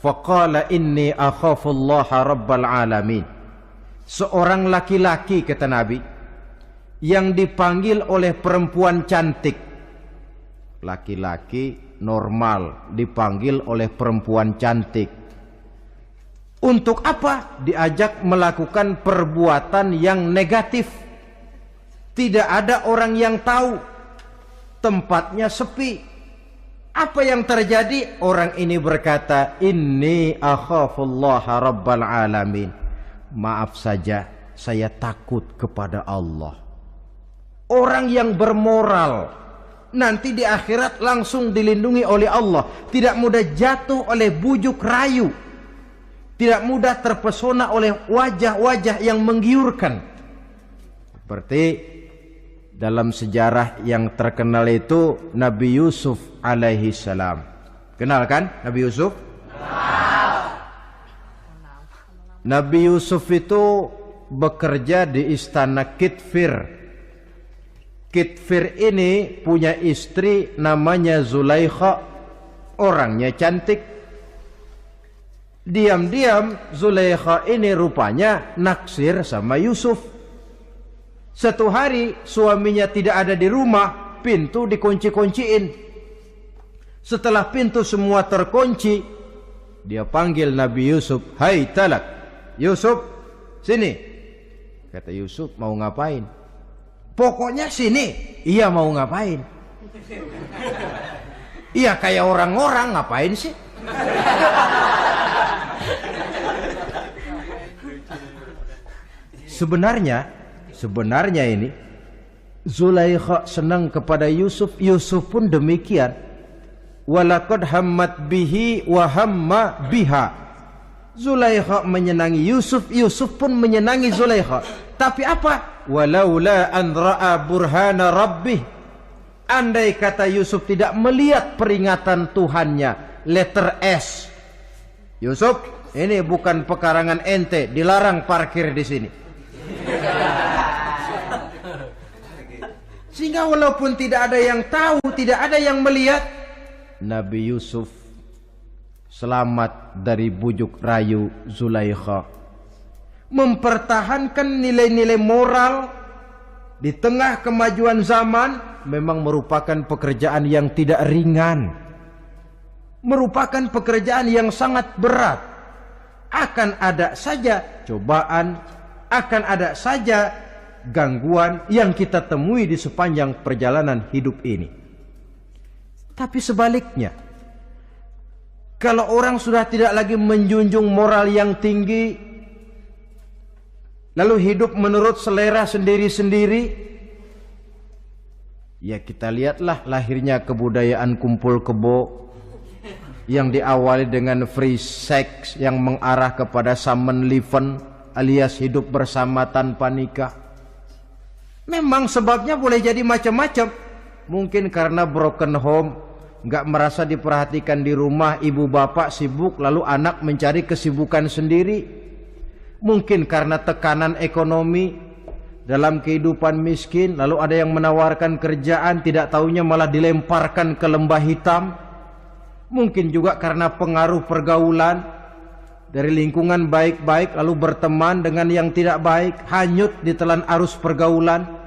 faqala inni akhafullaha rabbal alamin. Seorang laki-laki, kata Nabi, yang dipanggil oleh perempuan cantik. Laki-laki normal dipanggil oleh perempuan cantik. Untuk apa? Diajak melakukan perbuatan yang negatif. Tidak ada orang yang tahu. Tempatnya sepi. Apa yang terjadi? Orang ini berkata, inni akhafullaha rabbal alamin. Maaf saja, saya takut kepada Allah. Orang yang bermoral, Nanti di akhirat langsung dilindungi oleh Allah. Tidak mudah jatuh oleh bujuk rayu. Tidak mudah terpesona oleh wajah-wajah yang menggiurkan. Seperti dalam sejarah yang terkenal itu Nabi Yusuf alaihi salam. Kenal kan Nabi Yusuf? Nabi Yusuf itu bekerja di istana Kitfir. Kitfir ini punya istri namanya Zulaikha, orangnya cantik. Diam-diam Zulaikha ini rupanya naksir sama Yusuf. Satu hari suaminya tidak ada di rumah, pintu dikunci-kunciin. Setelah pintu semua terkunci, dia panggil Nabi Yusuf, "Hai Talak, Yusuf, sini." Kata Yusuf, "Mau ngapain?" "Pokoknya sini." "Iya, mau ngapain?" "Iya, kayak orang-orang, ngapain sih?" Sebenarnya ini Zulaikha senang kepada Yusuf, Yusuf pun demikian. Walaqad hammat bihi wa hamma biha. Zulaikha menyenangi Yusuf, Yusuf pun menyenangi Zulaikha. Tapi apa? Walaula an ra'a burhana rabbih. Andai kata Yusuf tidak melihat peringatan Tuhannya, letter S. Yusuf, ini bukan pekarangan ente, dilarang parkir di sini. Sehingga walaupun tidak ada yang tahu, tidak ada yang melihat, Nabi Yusuf selamat dari bujuk rayu Zulaikha. Mempertahankan nilai-nilai moral di tengah kemajuan zaman memang merupakan pekerjaan yang tidak ringan. Merupakan pekerjaan yang sangat berat. Akan ada saja cobaan, akan ada saja gangguan yang kita temui di sepanjang perjalanan hidup ini. Tapi sebaliknya, kalau orang sudah tidak lagi menjunjung moral yang tinggi, lalu hidup menurut selera sendiri-sendiri, ya kita lihatlah lahirnya kebudayaan kumpul kebo yang diawali dengan free sex yang mengarah kepada summon leven alias hidup bersama tanpa nikah. Memang sebabnya boleh jadi macam-macam. Mungkin karena broken home, nggak merasa diperhatikan di rumah, ibu bapak sibuk, lalu anak mencari kesibukan sendiri. Mungkin karena tekanan ekonomi dalam kehidupan miskin, lalu ada yang menawarkan kerjaan, tidak taunya malah dilemparkan ke lembah hitam. Mungkin juga karena pengaruh pergaulan dari lingkungan baik-baik, lalu berteman dengan yang tidak baik, hanyut ditelan arus pergaulan.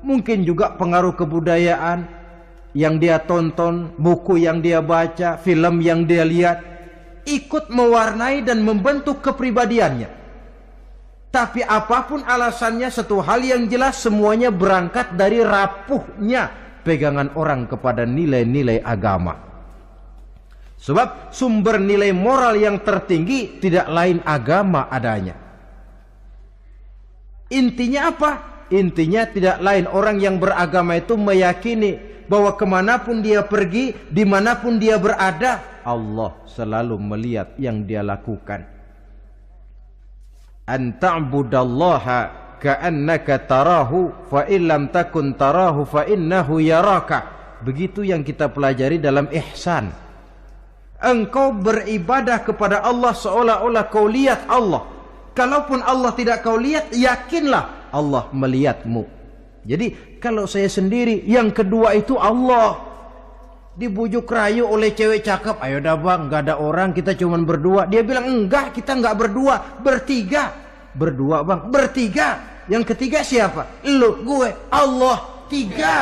Mungkin juga pengaruh kebudayaan yang dia tonton, buku yang dia baca, film yang dia lihat, ikut mewarnai dan membentuk kepribadiannya. Tapi apapun alasannya, satu hal yang jelas, semuanya berangkat dari rapuhnya pegangan orang kepada nilai-nilai agama. Sebab sumber nilai moral yang tertinggi tidak lain agama adanya. Intinya apa? Intinya tidak lain orang yang beragama itu meyakini bahwa kemanapun dia pergi, dimanapun dia berada, Allah selalu melihat yang dia lakukan. An ta'budallaha ka'annaka tarahu fa illam takun tarahu fa innahu yaraka. Begitu yang kita pelajari dalam ihsan. Engkau beribadah kepada Allah seolah-olah kau lihat Allah. Kalaupun Allah tidak kau lihat, yakinlah Allah melihatmu. Jadi kalau saya sendiri, yang kedua itu Allah. Dibujuk rayu oleh cewek cakep, "Ayo dah bang, nggak ada orang, kita cuman berdua." Dia bilang, "Enggak, kita nggak berdua, bertiga." "Berdua bang?" "Bertiga." "Yang ketiga siapa?" "Lu, gue, Allah, tiga."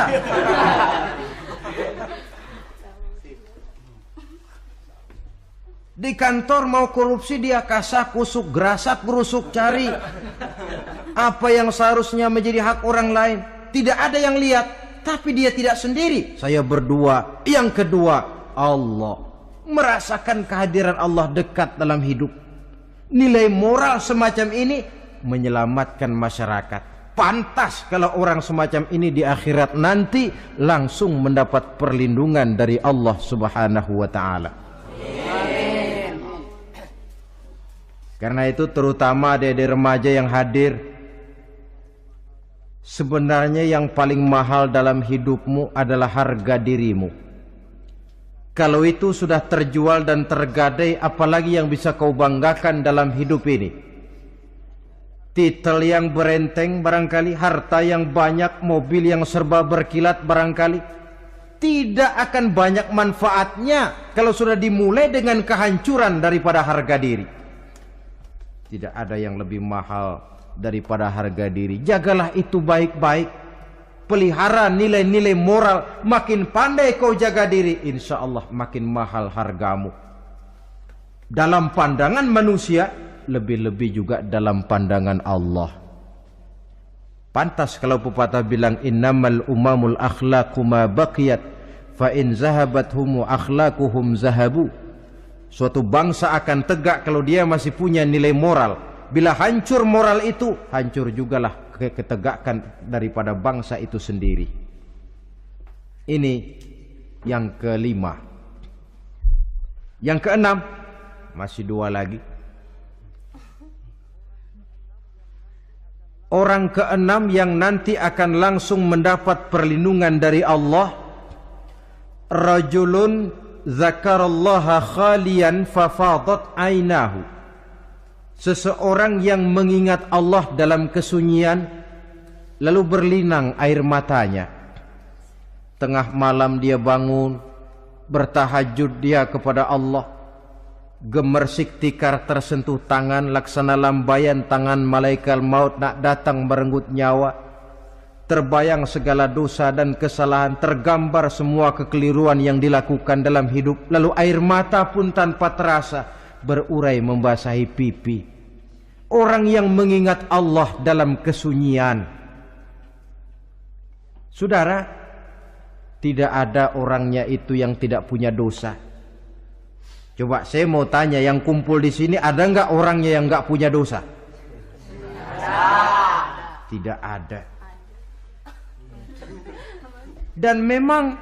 Di kantor mau korupsi, dia kasak kusuk, gerasak gerusuk, cari apa yang seharusnya menjadi hak orang lain. Tidak ada yang lihat. Tapi dia tidak sendiri. "Saya berdua." Yang kedua, Allah. Merasakan kehadiran Allah dekat dalam hidup. Nilai moral semacam ini menyelamatkan masyarakat. Pantas kalau orang semacam ini di akhirat nanti langsung mendapat perlindungan dari Allah Subhanahu wa taala. Karena itu terutama adik-adik remaja yang hadir, sebenarnya yang paling mahal dalam hidupmu adalah harga dirimu. Kalau itu sudah terjual dan tergadai, apalagi yang bisa kau banggakan dalam hidup ini? Titel yang berenteng barangkali, harta yang banyak, mobil yang serba berkilat barangkali. Tidak akan banyak manfaatnya kalau sudah dimulai dengan kehancuran daripada harga diri. Tidak ada yang lebih mahal daripada harga diri. Jagalah itu baik-baik. Pelihara nilai-nilai moral. Makin pandai kau jaga diri, insya Allah makin mahal hargamu. Dalam pandangan manusia, lebih-lebih juga dalam pandangan Allah. Pantas kalau pepatah bilang innamal umamul akhlaqu ma baqiyat fa in zahabat humu akhlaquhum zahabu. Suatu bangsa akan tegak kalau dia masih punya nilai moral. Bila hancur moral itu, hancur jugalah ketegakan daripada bangsa itu sendiri. Ini yang kelima. Yang keenam, masih dua lagi. Orang keenam yang nanti akan langsung mendapat perlindungan dari Allah, rajulun zakarallaha khalian fafadat ainahu. Seseorang yang mengingat Allah dalam kesunyian, lalu berlinang air matanya. Tengah malam dia bangun, bertahajud dia kepada Allah. Gemersik tikar tersentuh tangan, laksana lambaian tangan malaikat maut nak datang merenggut nyawa. Terbayang segala dosa dan kesalahan, tergambar semua kekeliruan yang dilakukan dalam hidup. Lalu air mata pun tanpa terasa berurai membasahi pipi. Orang yang mengingat Allah dalam kesunyian. Saudara, tidak ada orangnya itu yang tidak punya dosa. Coba saya mau tanya, yang kumpul di sini ada nggak orangnya yang nggak punya dosa? Tidak ada. Dan memang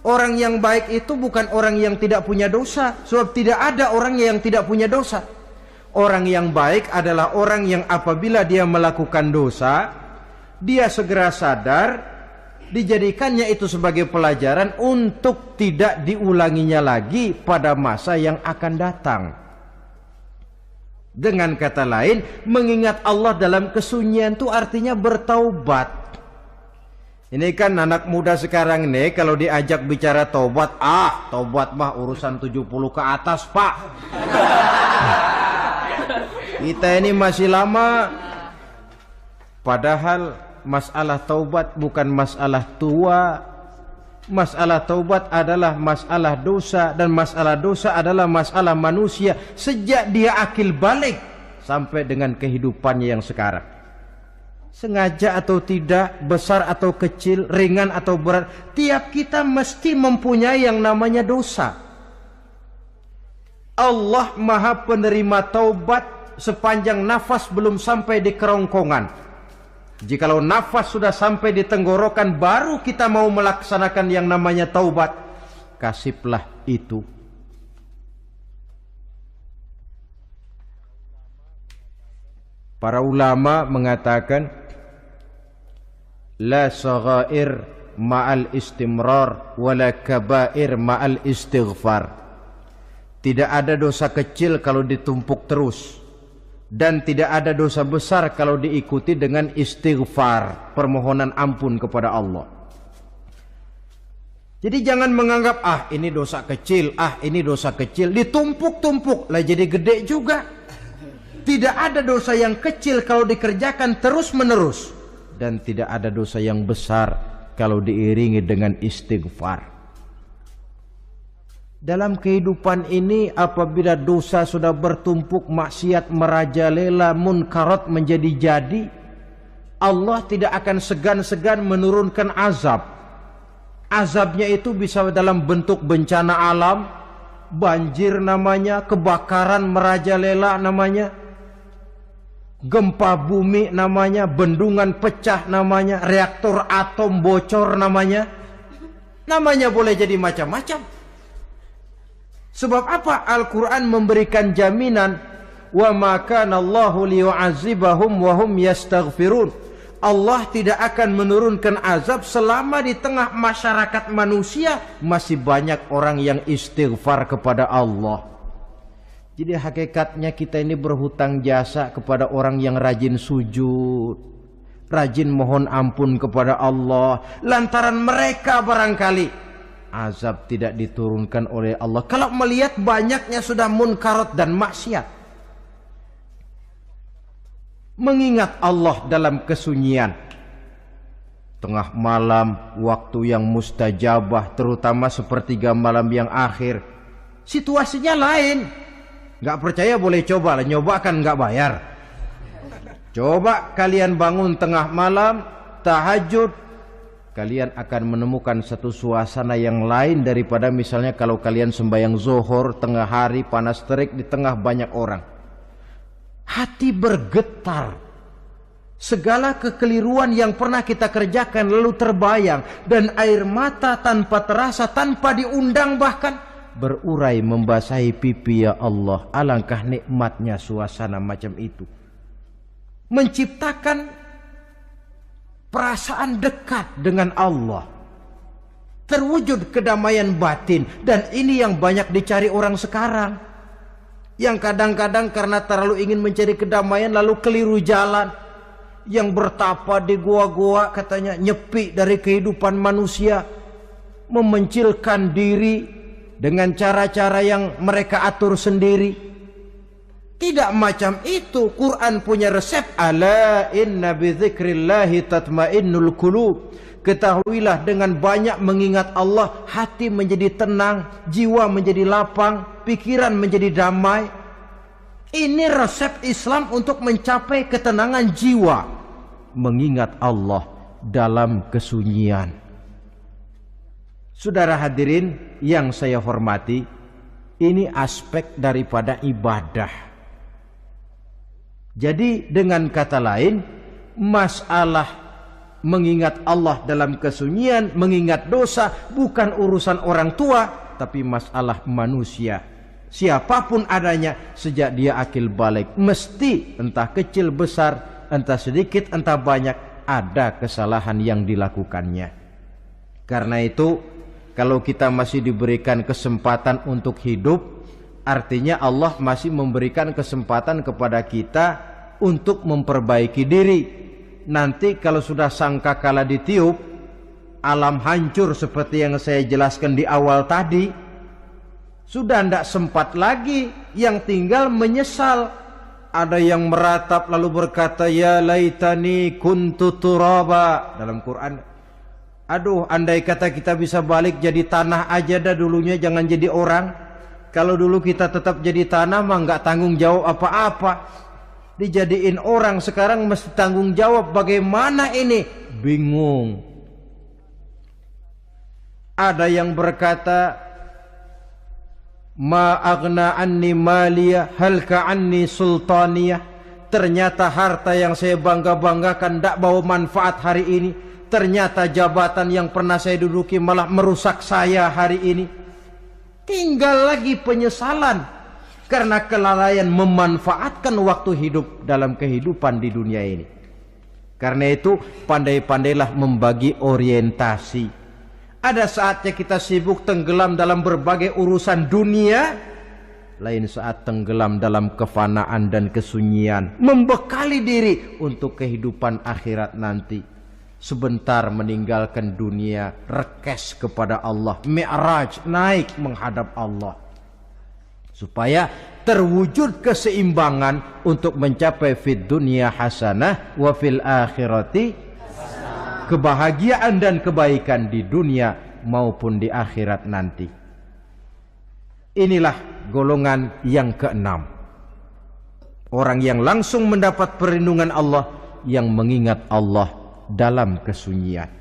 orang yang baik itu bukan orang yang tidak punya dosa, sebab tidak ada orang yang tidak punya dosa. Orang yang baik adalah orang yang apabila dia melakukan dosa, dia segera sadar, dijadikannya itu sebagai pelajaran untuk tidak diulanginya lagi pada masa yang akan datang. Dengan kata lain, mengingat Allah dalam kesunyian itu artinya bertaubat. Ini kan anak muda sekarang nih, kalau diajak bicara taubat, taubat mah urusan 70 ke atas, Pak. Kita ini masih lama. Padahal masalah taubat bukan masalah tua. Masalah taubat adalah masalah dosa, dan masalah dosa adalah masalah manusia sejak dia akil balik sampai dengan kehidupannya yang sekarang. Sengaja atau tidak, besar atau kecil, ringan atau berat, tiap kita mesti mempunyai yang namanya dosa. Allah Maha penerima taubat sepanjang nafas belum sampai di kerongkongan. Jikalau nafas sudah sampai di tenggorokan, baru kita mau melaksanakan yang namanya taubat. Kasihlah itu. Para ulama mengatakan, la saghair ma'al istimrar wala kabair ma'al istighfar. Tidak ada dosa kecil kalau ditumpuk terus, dan tidak ada dosa besar kalau diikuti dengan istighfar, permohonan ampun kepada Allah. Jadi jangan menganggap ini dosa kecil, ini dosa kecil, ditumpuk-tumpuk lah jadi gede juga. Tidak ada dosa yang kecil kalau dikerjakan terus-menerus, dan tidak ada dosa yang besar kalau diiringi dengan istighfar. Dalam kehidupan ini, apabila dosa sudah bertumpuk, maksiat merajalela, munkarat menjadi jadi, Allah tidak akan segan-segan menurunkan azab. Azabnya itu bisa dalam bentuk bencana alam, banjir namanya, kebakaran merajalela namanya. gempa bumi namanya, bendungan pecah namanya, reaktor atom bocor namanya. Namanya boleh jadi macam-macam. Sebab apa? Al-Quran memberikan jaminan, wa ma kana Allahu liyu'adzibahum wa hum yastaghfirun. Allah tidak akan menurunkan azab selama di tengah masyarakat manusia masih banyak orang yang istighfar kepada Allah. Jadi hakikatnya kita ini berhutang jasa kepada orang yang rajin sujud, rajin mohon ampun kepada Allah. Lantaran mereka barangkali azab tidak diturunkan oleh Allah. Kalau melihat banyaknya sudah munkarat dan maksiat. Mengingat Allah dalam kesunyian, tengah malam, waktu yang mustajabah, terutama sepertiga malam yang akhir, situasinya lain. Gak percaya boleh coba lah, nyoba kan gak bayar. Coba kalian bangun tengah malam, tahajud, kalian akan menemukan satu suasana yang lain daripada misalnya kalau kalian sembahyang zuhur tengah hari panas terik di tengah banyak orang. Hati bergetar. Segala kekeliruan yang pernah kita kerjakan lalu terbayang, dan air mata tanpa terasa, tanpa diundang bahkan berurai membasahi pipi. Ya Allah, alangkah nikmatnya suasana macam itu. Menciptakan perasaan dekat dengan Allah. Terwujud kedamaian batin, dan ini yang banyak dicari orang sekarang. Yang kadang-kadang karena terlalu ingin mencari kedamaian lalu keliru jalan. Yang bertapa di gua-gua katanya nyepi dari kehidupan manusia, memencilkan diri dengan cara-cara yang mereka atur sendiri. Tidak macam itu. Quran punya resep. Ala inna bidzikrillahi tatmainnul qulub. Ketahuilah dengan banyak mengingat Allah, hati menjadi tenang, jiwa menjadi lapang, pikiran menjadi damai. Ini resep Islam untuk mencapai ketenangan jiwa. Mengingat Allah dalam kesunyian. Saudara hadirin yang saya hormati, ini aspek daripada ibadah. Jadi dengan kata lain, masalah mengingat Allah dalam kesunyian, mengingat dosa bukan urusan orang tua, tapi masalah manusia. Siapapun adanya, sejak dia akil balik, mesti entah kecil besar, entah sedikit entah banyak, ada kesalahan yang dilakukannya. Karena itu, kalau kita masih diberikan kesempatan untuk hidup, artinya Allah masih memberikan kesempatan kepada kita untuk memperbaiki diri. Nanti kalau sudah sangkakala ditiup, alam hancur seperti yang saya jelaskan di awal tadi, sudah tidak sempat lagi, yang tinggal menyesal. Ada yang meratap lalu berkata, ya laitani kuntu turaba. Dalam Quran, aduh andai kata kita bisa balik jadi tanah aja dah dulunya, jangan jadi orang. Kalau dulu kita tetap jadi tanah mah nggak tanggung jawab apa-apa. Dijadiin orang sekarang mesti tanggung jawab. Bagaimana ini? Bingung. Ada yang berkata, ma aghna anni maliyah halka anni sultaniyah. Ternyata harta yang saya bangga-banggakan tidak bawa manfaat hari ini. Ternyata jabatan yang pernah saya duduki malah merusak saya hari ini. Tinggal lagi penyesalan karena kelalaian memanfaatkan waktu hidup dalam kehidupan di dunia ini. Karena itu pandai-pandailah membagi orientasi. Ada saatnya kita sibuk tenggelam dalam berbagai urusan dunia, lain saat tenggelam dalam kefanaan dan kesunyian, membekali diri untuk kehidupan akhirat nanti. Sebentar meninggalkan dunia, rekes kepada Allah, mi'raj, naik menghadap Allah. Supaya terwujud keseimbangan untuk mencapai fid dunya hasanah wa fil akhirati hasanah. Kebahagiaan dan kebaikan di dunia maupun di akhirat nanti. Inilah golongan yang keenam. Orang yang langsung mendapat perlindungan Allah, yang mengingat Allah dalam kesunyian.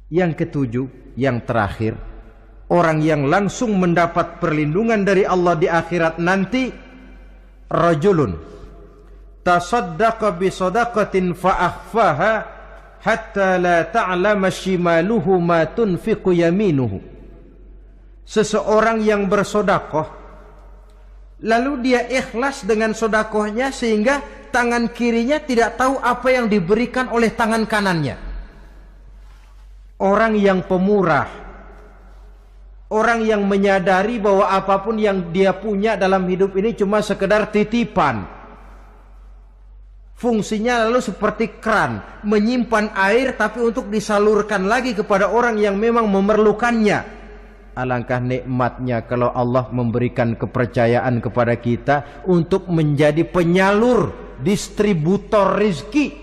Yang ketujuh, yang terakhir, orang yang langsung mendapat perlindungan dari Allah di akhirat nanti, rajulun tasaddaqa bi sadaqatin fa akhfaha hatta la ta'lama shimaluhu ma tunfiqu yaminuhu. Seseorang yang bersedekah lalu dia ikhlas dengan sedekahnya sehingga tangan kirinya tidak tahu apa yang diberikan oleh tangan kanannya. Orang yang pemurah, orang yang menyadari bahwa apapun yang dia punya dalam hidup ini cuma sekedar titipan. Fungsinya lalu seperti keran, menyimpan air tapi untuk disalurkan lagi kepada orang yang memang memerlukannya. Alangkah nikmatnya kalau Allah memberikan kepercayaan kepada kita untuk menjadi penyalur, distributor rizki.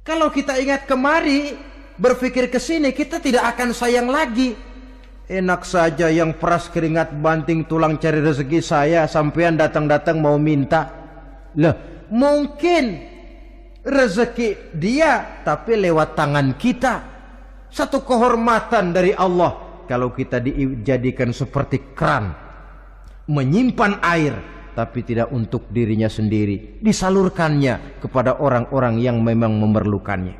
Kalau kita ingat kemari, berpikir ke sini, kita tidak akan sayang lagi. Enak saja yang peras keringat banting tulang cari rezeki saya, sampean datang-datang mau minta. Lah, mungkin rezeki dia tapi lewat tangan kita. Satu kehormatan dari Allah kalau kita dijadikan seperti keran, menyimpan air tapi tidak untuk dirinya sendiri, disalurkannya kepada orang-orang yang memang memerlukannya.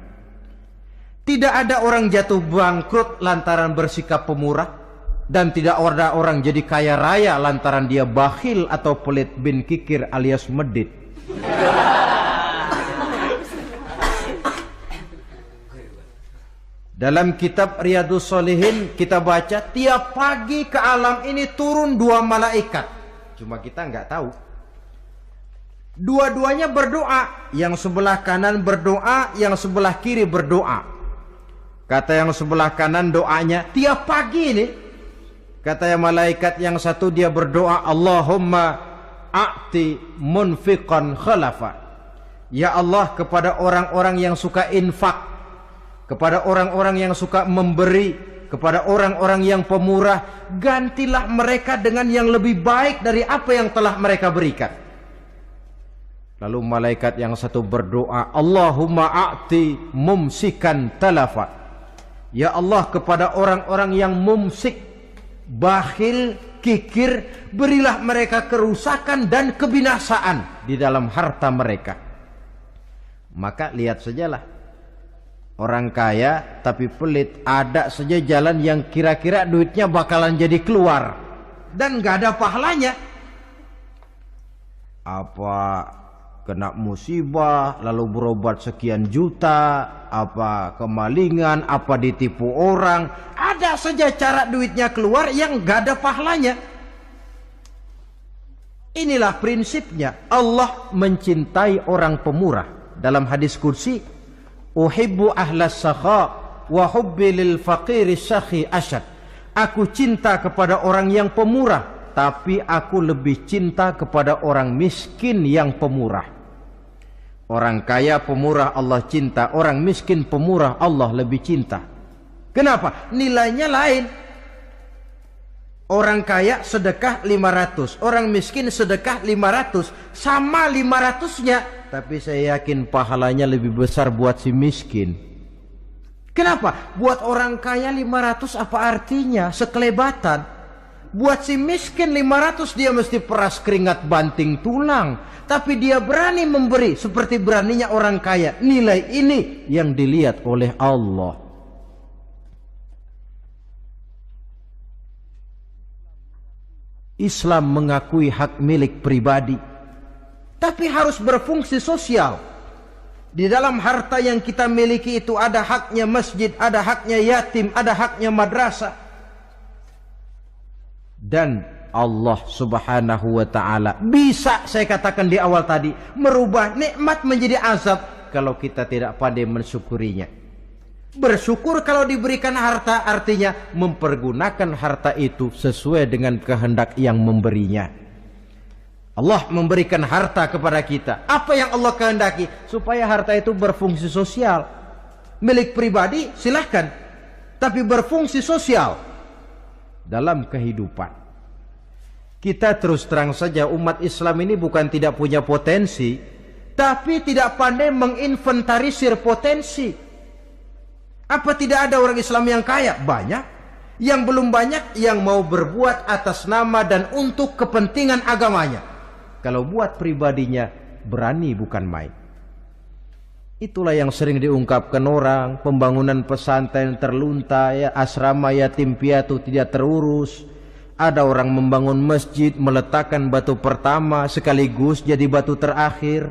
Tidak ada orang jatuh bangkrut lantaran bersikap pemurah, dan tidak ada orang jadi kaya raya lantaran dia bakhil atau pelit bin kikir alias medit. Dalam kitab Riyadhus Shalihin kita baca tiap pagi ke alam ini turun 2 malaikat. Cuma kita nggak tahu. Dua-duanya berdoa. Yang sebelah kanan berdoa, yang sebelah kiri berdoa. Kata yang sebelah kanan doanya tiap pagi ini. Kata yang malaikat yang satu dia berdoa, Allahumma a'ti munfiqan khalafa. Ya Allah, kepada orang-orang yang suka infak, kepada orang-orang yang suka memberi, kepada orang-orang yang pemurah, gantilah mereka dengan yang lebih baik dari apa yang telah mereka berikan. Lalu malaikat yang satu berdoa, Allahumma a'ti mumsikan talafa. Ya Allah, kepada orang-orang yang mumsik, bakhil, kikir, berilah mereka kerusakan dan kebinasaan di dalam harta mereka. Maka lihat sajalah, orang kaya tapi pelit, ada saja jalan yang kira-kira duitnya bakalan jadi keluar dan gak ada pahalanya. Apa kena musibah lalu berobat sekian juta, apa kemalingan, apa ditipu orang, ada saja cara duitnya keluar yang gak ada pahalanya. Inilah prinsipnya. Allah mencintai orang pemurah. Dalam hadis kursi, uhibbu ahlas sakha wa hubbi lil faqiri syakhi asyad. Aku cinta kepada orang yang pemurah, tapi aku lebih cinta kepada orang miskin yang pemurah. Orang kaya pemurah Allah cinta, orang miskin pemurah Allah lebih cinta. Kenapa? Nilainya lain. Orang kaya sedekah 500, orang miskin sedekah 500, sama 500-nya, tapi saya yakin pahalanya lebih besar buat si miskin. Kenapa? Buat orang kaya 500 apa artinya? Sekelebatan. Buat si miskin 500 dia mesti peras keringat banting tulang, tapi dia berani memberi seperti beraninya orang kaya. Nilai ini yang dilihat oleh Allah. Islam mengakui hak milik pribadi, tapi harus berfungsi sosial. Di dalam harta yang kita miliki itu ada haknya masjid, ada haknya yatim, ada haknya madrasah. Dan Allah Subhanahu wa ta'ala bisa, saya katakan di awal tadi, merubah nikmat menjadi azab kalau kita tidak pandai mensyukurinya. Bersyukur kalau diberikan harta artinya mempergunakan harta itu sesuai dengan kehendak yang memberinya. Allah memberikan harta kepada kita. Apa yang Allah kehendaki? Supaya harta itu berfungsi sosial. Milik pribadi silahkan, tapi berfungsi sosial dalam kehidupan. Kita terus terang saja, umat Islam ini bukan tidak punya potensi, tapi tidak pandai menginventarisir potensi. Apa tidak ada orang Islam yang kaya? Banyak. Yang belum banyak yang mau berbuat atas nama dan untuk kepentingan agamanya. Kalau buat pribadinya, berani bukan main. Itulah yang sering diungkapkan orang, pembangunan pesantren terlunta, ya, asrama yatim piatu tidak terurus. Ada orang membangun masjid, meletakkan batu pertama sekaligus jadi batu terakhir.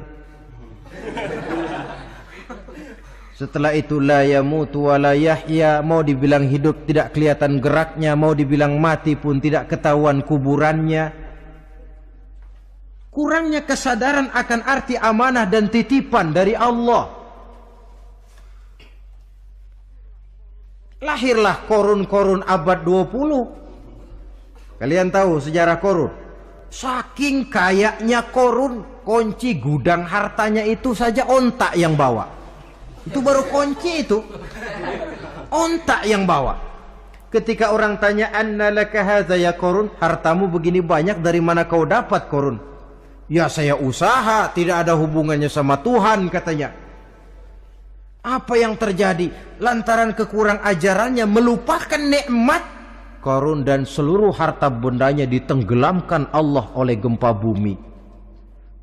Setelah itu la yamutu wa la yahya, mau dibilang hidup tidak kelihatan geraknya, mau dibilang mati pun tidak ketahuan kuburannya. Kurangnya kesadaran akan arti amanah dan titipan dari Allah. Lahirlah korun-korun abad 20. Kalian tahu sejarah korun? Saking kayaknya korun, kunci gudang hartanya itu saja onta yang bawa. Itu baru kunci itu. Onta yang bawa. Ketika orang tanya, "Anna laka hadza ya Korun?" Hartamu begini banyak, dari mana kau dapat Korun? Ya saya usaha, tidak ada hubungannya sama Tuhan, katanya. Apa yang terjadi? Lantaran kekurang ajarannya, melupakan nikmat. Korun dan seluruh harta bendanya ditenggelamkan Allah oleh gempa bumi.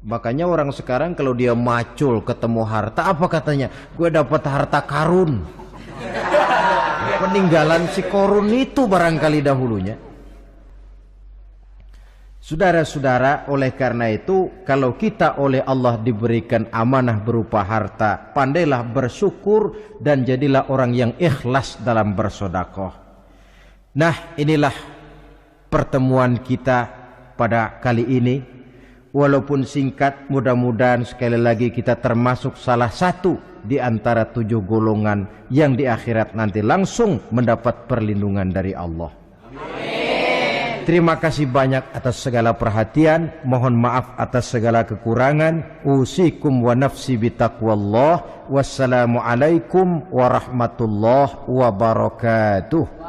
Makanya orang sekarang kalau dia macul ketemu harta, apa katanya? Gue dapat harta karun. Peninggalan si Korun itu barangkali dahulunya. Saudara-saudara, oleh karena itu, kalau kita oleh Allah diberikan amanah berupa harta, pandailah bersyukur dan jadilah orang yang ikhlas dalam bersedekah. Nah, inilah pertemuan kita pada kali ini. Walaupun singkat, mudah-mudahan sekali lagi kita termasuk salah satu di antara 7 golongan yang di akhirat nanti langsung mendapat perlindungan dari Allah. Amin. Terima kasih banyak atas segala perhatian. Mohon maaf atas segala kekurangan. Usikum wa nafsi bitaqwallah. Wassalamualaikum warahmatullahi wabarakatuh.